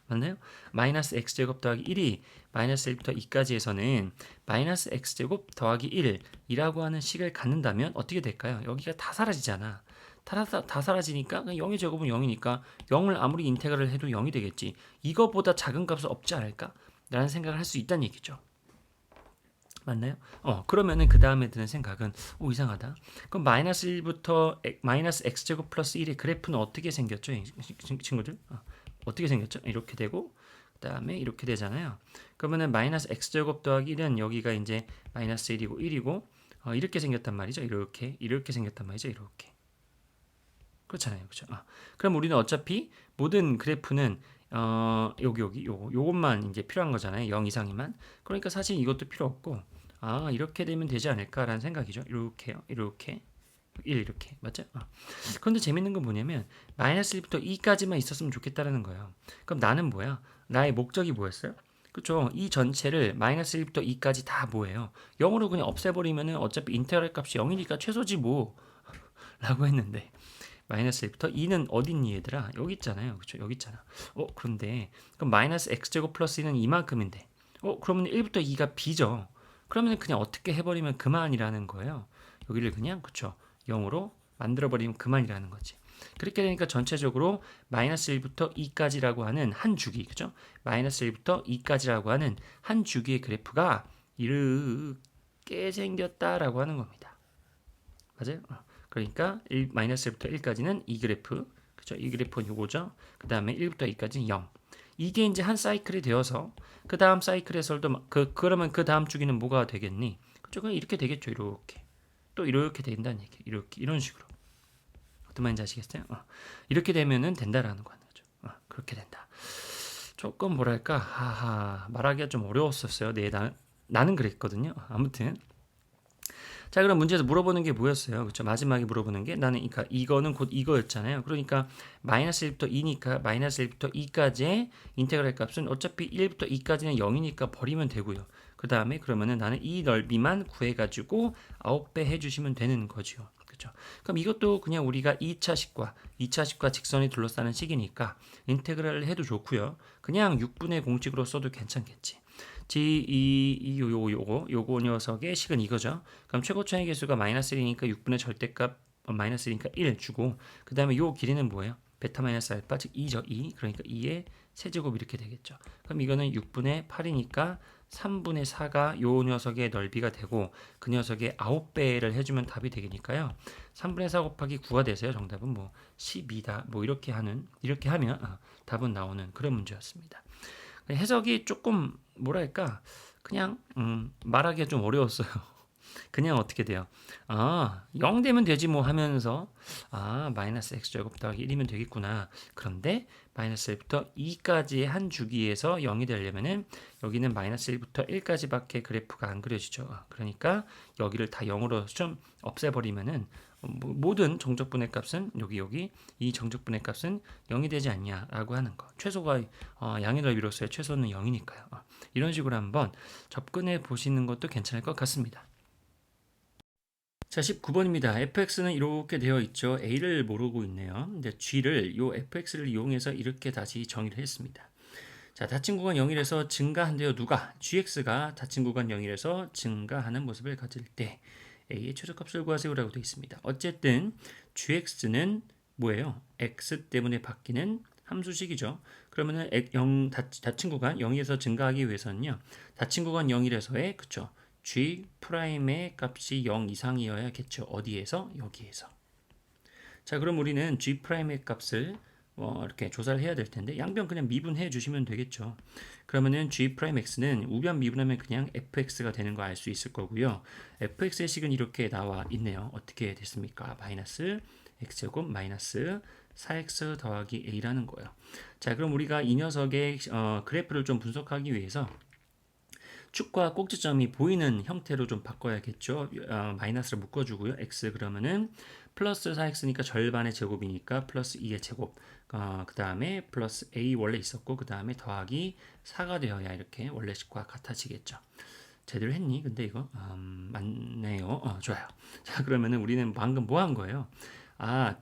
맞나요? 마이너스 x제곱 더하기 1이 마이너스 1부터 2까지에서는 마이너스 x제곱 더하기 1이라고 하는 식을 갖는다면 어떻게 될까요? 여기가 다 사라지잖아. 다 사라지니까 0의 제곱은 0이니까 0을 아무리 인테그랄을 해도 0이 되겠지. 이거보다 작은 값은 없지 않을까? 라는 생각을 할 수 있다는 얘기죠. 맞나요? 그러면은 그 다음에 드는 생각은 이상하다. 그럼 마이너스 1부터 마이너스 x제곱 플러스 1의 그래프는 어떻게 생겼죠? 친구들? 어떻게 생겼죠? 이렇게 되고 그 다음에 이렇게 되잖아요. 그러면은 마이너스 x제곱 더하기 1은 여기가 이제 마이너스 1이고 1이고 이렇게 생겼단 말이죠. 이렇게 생겼단 말이죠. 이렇게. 그렇잖아요. 그렇죠? 그럼 우리는 어차피 모든 그래프는 요것만 이제 필요한 거잖아요. 0 이상이만. 그러니까 사실 이것도 필요 없고 이렇게 되면 되지 않을까라는 생각이죠. 이렇게요. 이렇게 1 이렇게 맞죠? 그런데 재밌는 건 뭐냐면 마이너스 1부터 2까지만 있었으면 좋겠다라는 거예요. 그럼 나는 뭐야? 나의 목적이 뭐였어요? 그렇죠? 이 전체를 마이너스 1부터 2까지 다 뭐예요? 0으로 그냥 없애버리면은 어차피 인테그랄 값이 0이니까 최소지 뭐 라고 했는데 마이너스 1부터 2는 어딨니 얘들아? 여기 있잖아요. 그렇죠? 여기 있잖아. 그런데 그럼 마이너스 x제곱 플러스 2는 이만큼인데 그러면 1부터 2가 b죠. 그러면 그냥 어떻게 해버리면 그만이라는 거예요. 여기를 그냥 그렇죠? 0으로 만들어버리면 그만이라는 거지. 그렇게 되니까 전체적으로 마이너스 1부터 2까지라고 하는 한 주기, 그죠? 마이너스 1부터 2까지라고 하는 한 주기의 그래프가 이렇게 생겼다라고 하는 겁니다. 맞아요? 그러니까 마이너스 1부터 1까지는 이 그래프, 그죠? 이 그래프는 요거죠. 그 다음에 1부터 2까지는 0. 이게 이제 한 사이클이 되어서 그 다음 사이클에서도 그러면 그 다음 주기는 뭐가 되겠니? 그죠? 그냥 이렇게 되겠죠. 이렇게. 또 이렇게 된다는 얘기. 이런 식으로. 어떤 말인지 아시겠어요? 이렇게 되면은 된다라는 거죠. 그렇게 된다. 조금 뭐랄까, 말하기가 좀 어려웠었어요. 나는 그랬거든요. 아무튼. 자, 그럼 문제에서 물어보는 게 뭐였어요? 그렇죠? 마지막에 물어보는 게 나는 그러니까 이거는 곧 이거였잖아요. 그러니까 마이너스 1부터 2니까 마이너스 1부터 2까지의 인테그랄 값은 어차피 1부터 2까지는 0이니까 버리면 되고요. 그 다음에 그러면은 나는 이 넓이만 구해가지고 9배 해주시면 되는 거죠. 그렇죠? 그럼 이것도 그냥 우리가 2차식과 직선이 둘러싸는 식이니까 인테그랄을 해도 좋고요. 그냥 6분의 공식으로 써도 괜찮겠지. 요거 녀석의 식은 이거죠. 그럼 최고 차이 계수가 마이너스 1이니까 6분의 절대값 마이너스 1이니까 1 주고 그 다음에 요 길이는 뭐예요? 베타 마이너스 알파 즉 2죠. 2 그러니까 2의 세제곱 이렇게 되겠죠. 그럼 이거는 6분의 8이니까 3분의 4가 요 녀석의 넓이가 되고 그 녀석의 9배를 해주면 답이 되니까요. 3분의 4 곱하기 9가 되세요. 정답은 뭐 12다. 뭐 이렇게 하면 답은 나오는 그런 문제였습니다. 해석이 조금 뭐랄까 그냥 말하기가 좀 어려웠어요. 그냥 어떻게 돼요? 0 되면 되지 뭐 하면서 마이너스 x제곱 더하기 1이면 되겠구나. 그런데 마이너스 1부터 2까지의 한 주기에서 0이 되려면은 여기는 마이너스 1부터 1까지밖에 그래프가 안 그려지죠. 그러니까 여기를 다 0으로 좀 없애버리면은 모든 정적분의 값은 여기 이 정적분의 값은 0이 되지 않냐라고 하는 거. 최소가 양의 넓이로서의 최소는 0이니까요. 이런 식으로 한번 접근해 보시는 것도 괜찮을 것 같습니다. 자, 19번입니다. fx는 이렇게 되어 있죠. a를 모르고 있네요. 근데 g를 요 fx를 이용해서 이렇게 다시 정의를 했습니다. 자, 닫힌 구간 0일에서 증가한대요. 누가? gx가 닫힌 구간 0일에서 증가하는 모습을 가질 때 a의 최소값을 구하세요라고 되어 있습니다. 어쨌든 gx는 뭐예요? x 때문에 바뀌는 함수식이죠. 그러면은 닫힌 구간 0에서 증가하기 위해서는요. 닫힌 구간 0일에서의 그쵸? g 프라임의 값이 0 이상이어야겠죠. 어디에서? 여기에서. 자, 그럼 우리는 g 프라임의 값을 이렇게 조사를 해야 될 텐데 양변 그냥 미분해 주시면 되겠죠. 그러면은 g 프라임 x는 우변 미분하면 그냥 fx가 되는 거 알 수 있을 거고요. fx의 식은 이렇게 나와 있네요. 어떻게 됐습니까? 마이너스 x제곱 마이너스 4x 더하기 a라는 거예요. 자, 그럼 우리가 이 녀석의 그래프를 좀 분석하기 위해서 축과 꼭지점이 보이는 형태로 좀 바꿔야겠죠. 마이너스를 묶어주고요. x 그러면은 플러스 4x니까 절반의 제곱이니까 플러스 2의 제곱. 그 다음에 플러스 a 원래 있었고 그 다음에 더하기 4가 되어야 이렇게 원래 식과 같아지겠죠. 제대로 했니? 근데 이거 맞네요. 좋아요. 자, 그러면은 우리는 방금 뭐 한 거예요?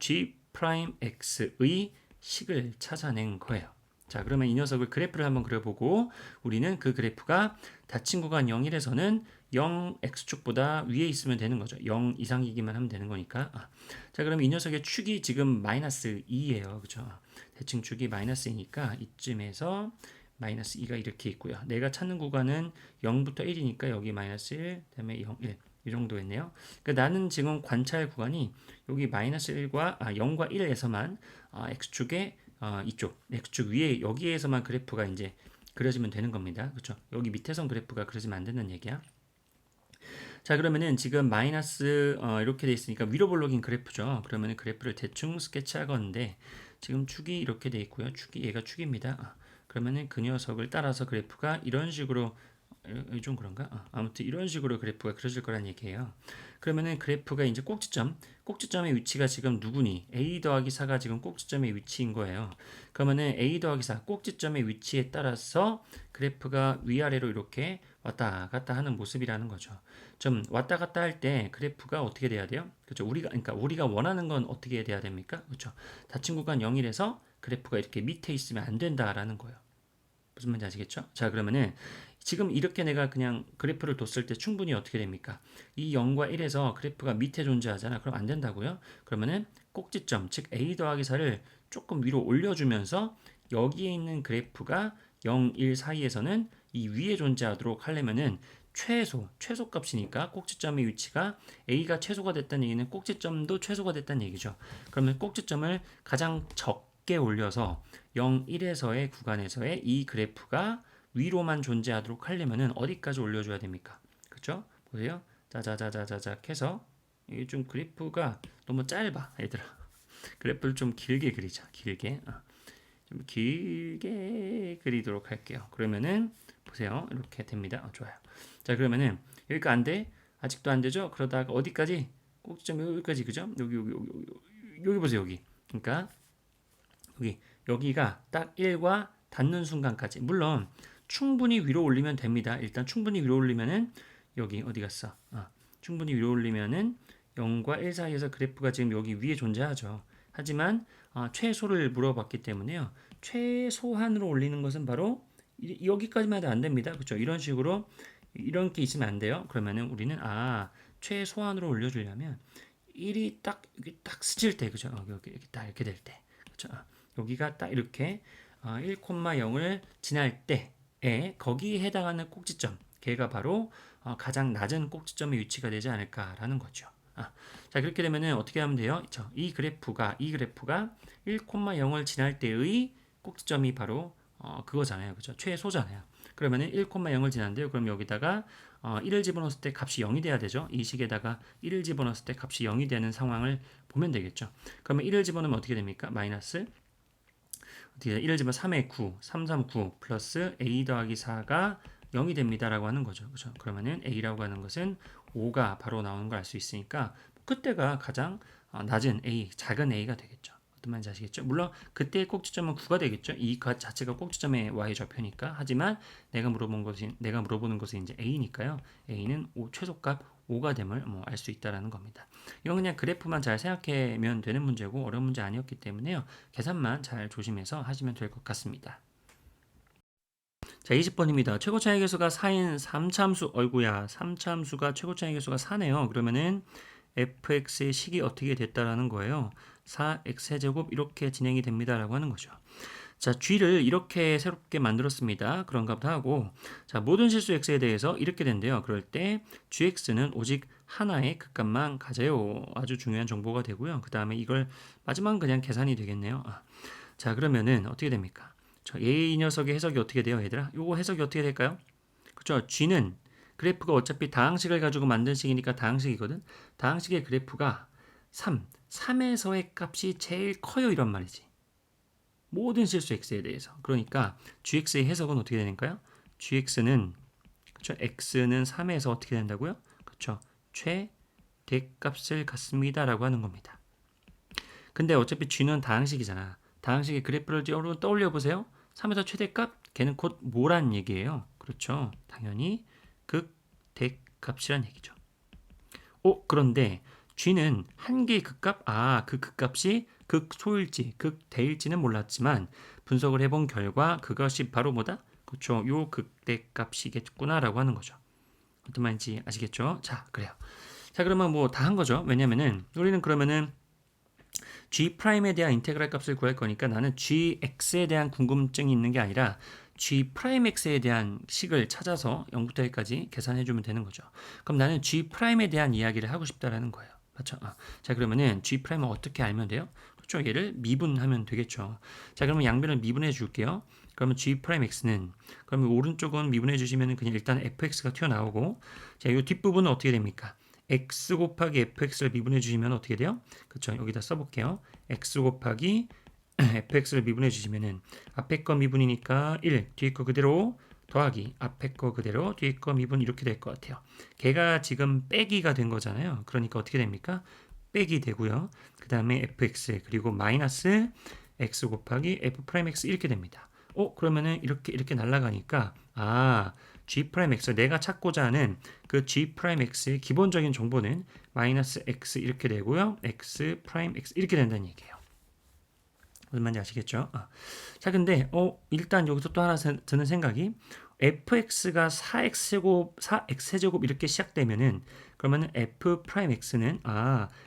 g 프라임 x의 식을 찾아낸 거예요. 자, 그러면 이 녀석을 그래프를 한번 그려보고 우리는 그 그래프가 닫힌 구간 0일에서는 0 x축보다 위에 있으면 되는 거죠. 0 이상이기만 하면 되는 거니까. 자, 그럼 이 녀석의 축이 지금 마이너스 2예요. 그죠? 대칭 축이 마이너스 2니까 이쯤에서 마이너스 2가 이렇게 있고요. 내가 찾는 구간은 0부터 1이니까 여기 마이너스 1, 그다음에 0, 1. 이 정도였네요. 그러니까 나는 지금 관찰 구간이 여기 마이너스 1과 0과 1에서만 x축의 이쪽 x축 위에 여기에서만 그래프가 이제 그려지면 되는 겁니다. 그렇죠? 여기 밑에선 그래프가 그려지면 안 된다는 얘기야. 자, 그러면은 지금 마이너스 이렇게 돼 있으니까 위로 볼록인 그래프죠. 그러면은 그래프를 대충 스케치하건데 지금 축이 이렇게 돼 있고요. 축이 얘가 축입니다. 그러면은 그 녀석을 따라서 그래프가 이런 식으로 좀 그런가? 아무튼 이런 식으로 그래프가 그려질 거란 얘기예요. 그러면은 그래프가 이제 꼭지점의 위치가 지금 누구니? a 더하기 4가 지금 꼭지점의 위치인 거예요. 그러면은 a 더하기 4 꼭지점의 위치에 따라서 그래프가 위아래로 이렇게 왔다 갔다 하는 모습이라는 거죠. 좀 왔다 갔다 할 때 그래프가 어떻게 돼야 돼요? 그렇죠. 그러니까 우리가 원하는 건 어떻게 돼야 됩니까? 그렇죠. 닫힌 구간 0일에서 그래프가 이렇게 밑에 있으면 안 된다라는 거예요. 무슨 말인지 아시겠죠? 자, 그러면은 지금 이렇게 내가 그냥 그래프를 뒀을 때 충분히 어떻게 됩니까? 이 0과 1에서 그래프가 밑에 존재하잖아. 그럼 안 된다고요? 그러면은 꼭지점, 즉 a 더하기 4를 조금 위로 올려주면서 여기에 있는 그래프가 0, 1 사이에서는 이 위에 존재하도록 하려면은 최소 값이니까 꼭지점의 위치가 a가 최소가 됐다는 얘기는 꼭지점도 최소가 됐다는 얘기죠. 그러면 꼭지점을 가장 적게 올려서 0, 1에서의 구간에서의 이 그래프가 위로만 존재하도록 하려면은 어디까지 올려줘야 됩니까? 그쵸? 보세요. 자자자자자작 해서 이게 좀 그래프가 너무 짧아, 얘들아. 그래프를 좀 길게 그리자. 길게. 좀 길게 그리도록 할게요. 그러면은 보세요. 이렇게 됩니다. 좋아요. 자, 그러면은 여기까지 안 돼? 아직도 안 되죠? 그러다가 어디까지? 꼭지점 여기까지 그죠? 여기 보세요. 여기. 그러니까 여기가 딱 1과 닿는 순간까지. 물론 충분히 위로 올리면 됩니다. 일단 충분히 위로 올리면은 여기 어디 갔어? 충분히 위로 올리면은 0과 1 사이에서 그래프가 지금 여기 위에 존재하죠. 하지만 최소를 물어봤기 때문에요. 최소한으로 올리는 것은 바로 여기까지만 해도 안 됩니다. 그렇죠? 이런 식으로 이렇게 있으면 안 돼요. 그러면은 우리는 최소한으로 올려주려면 1이 딱 여기 딱 스칠 때 그죠? 여기 딱 이렇게 될 때. 그죠? 여기가 딱 이렇게 1,0을 지날 때에 거기에 해당하는 꼭지점 걔가 바로 가장 낮은 꼭지점에 위치가 되지 않을까라는 거죠. 자 그렇게 되면은 어떻게 하면 돼요? 이 그래프가 1,0을 지날 때의 꼭지점이 바로 그거잖아요. 그죠? 최소잖아요. 그러면은 1,0을 지난대요. 그럼 여기다가 1을 집어넣었을 때 값이 0이 돼야 되죠. 이 식에다가 1을 집어넣었을 때 값이 0이 되는 상황을 보면 되겠죠. 그러면 1을 집어넣으면 어떻게 됩니까? 마이너스 어떻게 1을 집어 3의 9, 3, 3, 9 플러스 a 더하기 4가 0이 됩니다라고 하는 거죠. 그죠? 그러면은 a라고 하는 것은 5가 바로 나오는 걸 알 수 있으니까 그때가 가장 낮은 a, 작은 a가 되겠죠. 어떤 말인지 아시겠죠? 물론 그때의 꼭지점은 9가 되겠죠. 이 값 자체가 꼭지점의 y 좌표니까. 하지만 내가 물어보는 것은 이제 a니까요. a는 최소값 5가 됨을 알 수 있다라는 겁니다. 이건 그냥 그래프만 잘 생각하면 되는 문제고 어려운 문제 아니었기 때문에요. 계산만 잘 조심해서 하시면 될 것 같습니다. 자, 20번입니다. 최고 차이 계수가 4인 3차함수, 어이구야, 3차함수가 최고 차이 계수가 4네요. 그러면은 fx의 식이 어떻게 됐다라는 거예요. 4x제곱 이렇게 진행이 됩니다라고 하는 거죠. 자, g를 이렇게 새롭게 만들었습니다. 그런가 보다 하고, 자, 모든 실수 x에 대해서 이렇게 된대요. 그럴 때 gx는 오직 하나의 극값만 가져요. 아주 중요한 정보가 되고요. 그 다음에 이걸 마지막은 그냥 계산이 되겠네요. 자, 그러면은 어떻게 됩니까? 이 녀석의 해석이 어떻게 돼요, 얘들아? 요거 해석이 어떻게 될까요? 그쵸? g는 그래프가 어차피 다항식을 가지고 만든 식이니까 다항식이거든. 다항식의 그래프가 3에서의 값이 제일 커요 이런 말이지. 모든 실수 x에 대해서. 그러니까 gx의 해석은 어떻게 되는가요? gx는 그쵸? x는 3에서 어떻게 된다고요? 그쵸? 최대값을 갖습니다라고 하는 겁니다. 근데 어차피 g는 다항식이잖아. 다항식의 그래프를 여러분 떠올려 보세요. 3에서 최대값 걔는 곧 뭐란 얘기예요? 그렇죠. 당연히 극대값이란 얘기죠. 그런데 g는 한 개의 극값, 그 극값이 극소일지, 극대일지는 몰랐지만 분석을 해본 결과 그것이 바로 뭐다? 그렇죠. 요 극대값이겠구나라고 하는 거죠. 어떤 말인지 아시겠죠? 자, 그래요. 자, 그러면 뭐 다 한 거죠. 왜냐면은 우리는 그러면은 g'에 대한 인테그랄 값을 구할 거니까 나는 gx에 대한 궁금증이 있는 게 아니라 g'x에 대한 식을 찾아서 0부터 1까지 계산해 주면 되는 거죠. 그럼 나는 g'에 대한 이야기를 하고 싶다라는 거예요. 맞죠? 자, 그러면은 g'을 어떻게 알면 돼요? 그렇죠. 얘를 미분하면 되겠죠. 자, 그러면 양변을 미분해 줄게요. 그러면 g'x는 그러면 오른쪽은 미분해 주시면 그냥 일단 fx가 튀어나오고 자, 이 뒷부분은 어떻게 됩니까? x 곱하기 fx를 미분해 주시면 어떻게 돼요? 그렇죠. 여기다 써볼게요. x 곱하기 fx를 미분해 주시면은 앞에 거 미분이니까 1, 뒤에 거 그대로 더하기 앞에 거 그대로 뒤에 거 미분 이렇게 될 것 같아요. 걔가 지금 빼기가 된 거잖아요. 그러니까 어떻게 됩니까? 빼기 되고요. 그 다음에 fx 그리고 마이너스 x 곱하기 f'x 이렇게 됩니다. 그러면은 이렇게 날아가니까 g'x 내가 찾고자 하는 그 g'x의 기본적인 정보는 마이너스 x 이렇게 되고요. x'x 이렇게 된다는 얘기예요. 무슨 말인지 아시겠죠? 자, 근데 일단 여기서 또 하나 드는 생각이 fx가 4x제곱 이렇게 시작되면은 그러면은 f'x는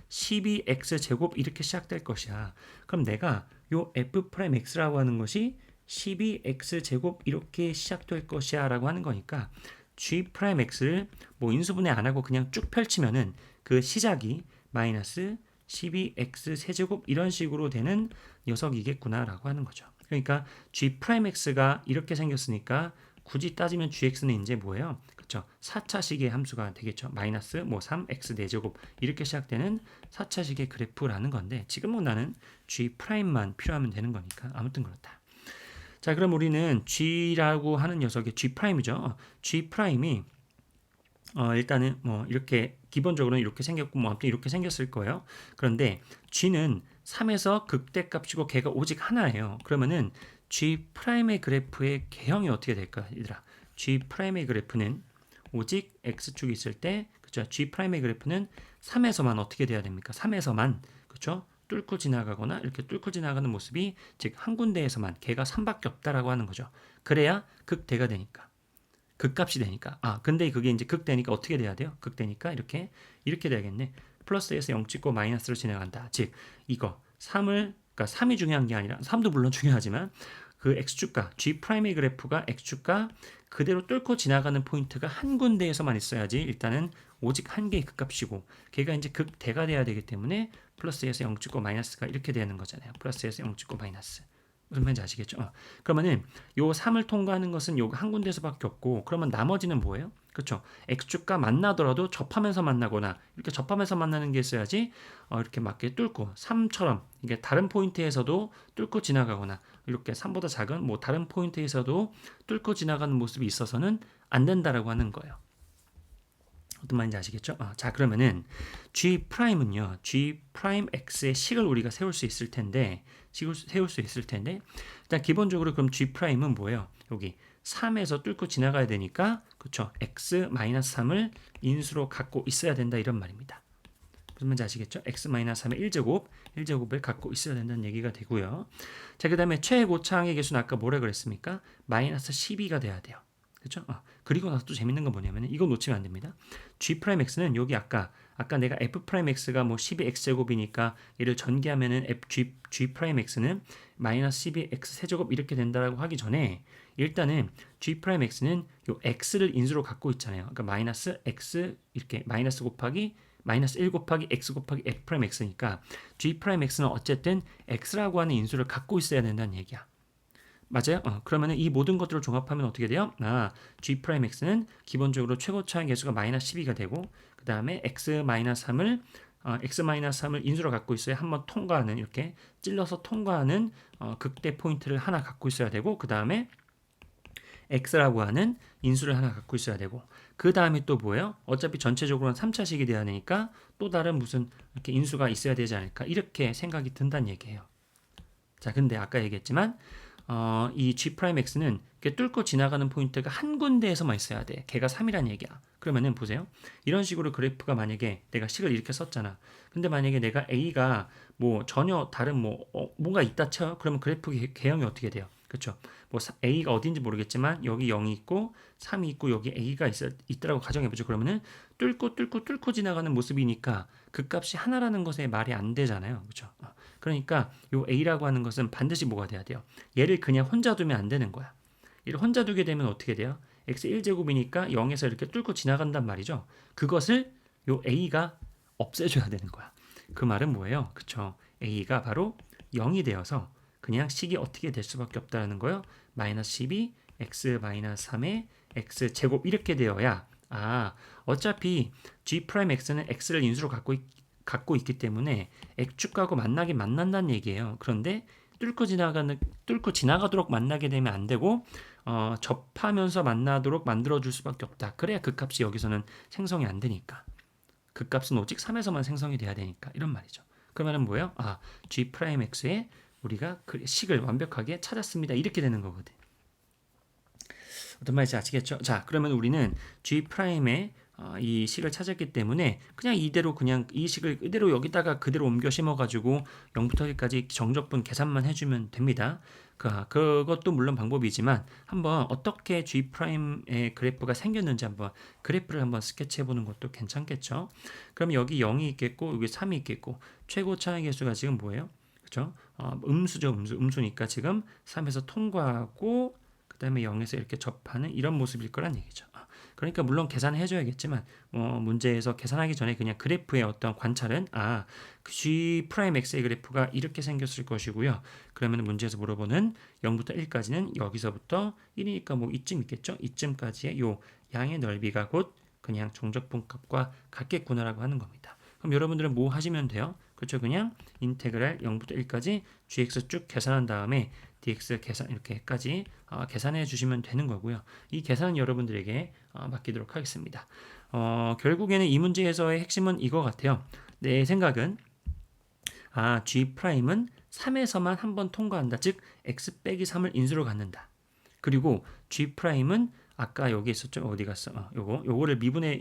12x제곱 이렇게 시작될 것이야. 그럼 내가 요 f'x라고 하는 것이 12x제곱 이렇게 시작될 것이야 라고 하는 거니까 g'x를 뭐 인수분해 안 하고 그냥 쭉 펼치면은 그 시작이 마이너스 12x 세제곱 이런 식으로 되는 녀석이겠구나 라고 하는 거죠. 그러니까 g'x가 이렇게 생겼으니까 굳이 따지면 gx는 이제 뭐예요? 그쵸? 4차식의 함수가 되겠죠. 마이너스 뭐 3x 4제곱 이렇게 시작되는 4차식의 그래프라는 건데 지금은 나는 g'만 필요하면 되는 거니까 아무튼 그렇다. 자, 그럼 우리는 g라고 하는 녀석이 g'이죠. g'이 일단은 뭐 이렇게 기본적으로는 이렇게 생겼고 뭐 아무튼 이렇게 생겼을 거예요. 그런데 g는 3에서 극대값이고 걔가 오직 하나예요. 그러면은 g'의 그래프의 개형이 어떻게 될까, 얘들아? g'의 그래프는 오직 x축이 있을 때, 그죠? g'의 그래프는 3에서만 어떻게 돼야 됩니까? 3에서만, 그죠? 뚫고 지나가거나 이렇게 뚫고 지나가는 모습이 즉 한 군데에서만 걔가 3밖에 없다라고 하는 거죠. 그래야 극대가 되니까. 극값이 되니까. 근데 그게 이제 극대니까 어떻게 돼야 돼요? 극대니까 이렇게 돼야겠네. 플러스에서 0 찍고 마이너스로 진행한다. 즉 이거 3을 그러니까 3이 중요한 게 아니라 3도 물론 중요하지만 그 x축가 G'의 그래프가 x축가 그대로 뚫고 지나가는 포인트가 한 군데에서만 있어야지 일단은 오직 한 개의 극값이고 걔가 이제 극대가 돼야 되기 때문에 플러스에서 0 찍고 마이너스가 이렇게 되는 거잖아요. 플러스에서 0 찍고 마이너스. 무슨 말인지 아시겠죠? 그러면은 요 3을 통과하는 것은 요 한 군데서밖에 없고 그러면 나머지는 뭐예요? 그렇죠? x축과 만나더라도 접하면서 만나거나 이렇게 접하면서 만나는 게 있어야지 이렇게 맞게 뚫고 3처럼 이게 다른 포인트에서도 뚫고 지나가거나 이렇게 3보다 작은 뭐 다른 포인트에서도 뚫고 지나가는 모습이 있어서는 안 된다라고 하는 거예요. 어떤 말인지 아시겠죠? 자 그러면은 G'은요 G'X의 식을 우리가 세울 수 있을 텐데 일단 기본적으로 그럼 G'은 뭐예요? 여기 3에서 뚫고 지나가야 되니까 그쵸? X-3을 인수로 갖고 있어야 된다 이런 말입니다. 무슨 말인지 아시겠죠? X-3의 1제곱을 갖고 있어야 된다는 얘기가 되고요. 자 그 다음에 최고차항의 개수는 아까 뭐라 그랬습니까? 마이너스 12가 돼야 돼요. 그렇죠? 그리고 나서 또 재밌는 건 뭐냐면 이거 놓치면 안 됩니다. G'X는 여기 아까 내가 F'X가 뭐 12x제곱이니까 얘를 전개하면은 G'X는 마이너스 12x 세제곱 이렇게 된다라고 하기 전에 일단은 G'X는 요 x를 인수로 갖고 있잖아요. 그러니까 마이너스 x 이렇게 마이너스 곱하기 마이너스 1 곱하기 x 곱하기 F'X니까 G'X는 어쨌든 x라고 하는 인수를 갖고 있어야 된다는 얘기야. 맞아요? 그러면 이 모든 것들을 종합하면 어떻게 돼요? G'X는 기본적으로 최고차항 개수가 마이너스 12가 되고 그 다음에 X-3을 인수로 갖고 있어야 한번 통과하는 이렇게 찔러서 통과하는 극대 포인트를 하나 갖고 있어야 되고 그 다음에 X라고 하는 인수를 하나 갖고 있어야 되고 그 다음에 또 뭐예요? 어차피 전체적으로는 3차식이 돼야 되니까 또 다른 무슨 이렇게 인수가 있어야 되지 않을까 이렇게 생각이 든다는 얘기예요. 자 근데 아까 얘기했지만 이 G'X는 뚫고 지나가는 포인트가 한 군데에서만 있어야 돼. 걔가 3이란 얘기야. 그러면은 보세요. 이런 식으로 그래프가 만약에 내가 식을 이렇게 썼잖아. 근데 만약에 내가 A가 뭐 전혀 다른 뭔가 있다 쳐. 그러면 그래프 개형이 어떻게 돼요? 그렇죠? 뭐 A가 어딘지 모르겠지만 여기 0이 있고 3이 있고 여기 A가 있더라고 가정해보죠. 그러면은 뚫고 지나가는 모습이니까 그 값이 하나라는 것에 말이 안 되잖아요. 그렇죠? 그러니까 요 A라고 하는 것은 반드시 뭐가 돼야 돼요? 얘를 그냥 혼자 두면 안 되는 거야. 얘를 혼자 두게 되면 어떻게 돼요? x 1제곱이니까 0에서 이렇게 뚫고 지나간단 말이죠. 그것을 요 A가 없애줘야 되는 거야. 그 말은 뭐예요? 그쵸? A가 바로 0이 되어서 그냥 식이 어떻게 될 수밖에 없다는 거예요. 마이너스 12 x-3의 x제곱 이렇게 되어야 어차피 G'X는 x를 인수로 갖고 있기 때문에 x축하고 만난다는 얘기예요. 그런데 뚫고 지나가도록 만나게 되면 안 되고 접하면서 만나도록 만들어줄 수밖에 없다. 그래야 그 값이 여기서는 생성이 안 되니까. 그 값은 오직 3에서만 생성이 돼야 되니까 이런 말이죠. 그러면은 뭐예요? G'X의 우리가 그 식을 완벽하게 찾았습니다. 이렇게 되는 거거든. 어떤 말인지 아시겠죠? 자, 그러면 우리는 G'의 이 식을 찾았기 때문에 그냥 이 식을 그대로 여기다가 그대로 옮겨 심어가지고 0부터 1까지 정적분 계산만 해주면 됩니다. 그것도 물론 방법이지만 한번 어떻게 G'의 그래프가 생겼는지 한번 그래프를 한번 스케치해보는 것도 괜찮겠죠. 그럼 여기 0이 있겠고 여기 3이 있겠고 최고차항 개수가 지금 뭐예요? 그렇죠? 음수죠. 음수니까 지금 3에서 통과하고 그 다음에 0에서 이렇게 접하는 이런 모습일 거란 얘기죠. 그러니까 물론 계산해 줘야겠지만 문제에서 계산하기 전에 그냥 그래프의 어떤 관찰은 G'X의 그래프가 이렇게 생겼을 것이고요. 그러면 문제에서 물어보는 0부터 1까지는 여기서부터 1이니까 뭐 이쯤 있겠죠. 이쯤까지의 요 양의 넓이가 곧 그냥 정적분 값과 같겠구나라고 하는 겁니다. 그럼 여러분들은 뭐 하시면 돼요? 그렇죠? 그냥 인테그랄 0부터 1까지 gx 쭉 계산한 다음에 dx 계산 이렇게까지 계산해 주시면 되는 거고요. 이 계산은 여러분들에게 맡기도록 하겠습니다. 결국에는 이 문제에서의 핵심은 이거 같아요. 내 생각은 G'은 3에서만 한 번 통과한다. 즉 x 빼기 3을 인수로 갖는다. 그리고 G'은 아까 여기 있었죠? 어디 갔어? 이거를 미분해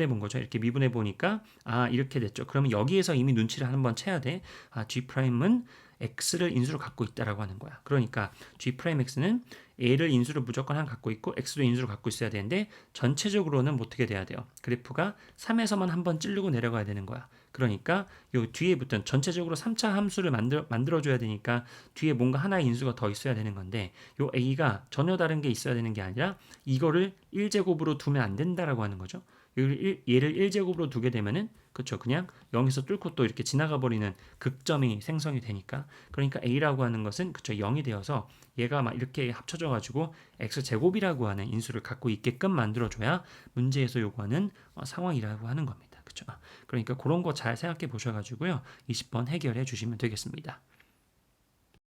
본 거죠. 이렇게 미분해 보니까 이렇게 됐죠. 그러면 여기에서 이미 눈치를 한번 채야 돼. G'은 x를 인수로 갖고 있다라고 하는 거야. 그러니까 G'X는 a를 인수로 무조건 한 갖고 있고 x도 인수로 갖고 있어야 되는데 전체적으로는 어떻게 돼야 돼요? 그래프가 3에서만 한번 찌르고 내려가야 되는 거야. 그러니까 요 뒤에 붙은 전체적으로 3차 함수를 만들어줘야 되니까 뒤에 뭔가 하나의 인수가 더 있어야 되는 건데 요 a가 전혀 다른 게 있어야 되는 게 아니라 이거를 1제곱으로 두면 안 된다라고 하는 거죠. 얘를 1제곱으로 두게 되면은 그쵸 그냥 0에서 뚫고 또 이렇게 지나가 버리는 극점이 생성이 되니까 그러니까 a라고 하는 것은 그쵸 0이 되어서 얘가 막 이렇게 합쳐져 가지고 x제곱이라고 하는 인수를 갖고 있게끔 만들어줘야 문제에서 요구하는 상황이라고 하는 겁니다. 그쵸? 그러니까 그런 거 잘 생각해 보셔가지고요. 20번 해결해 주시면 되겠습니다.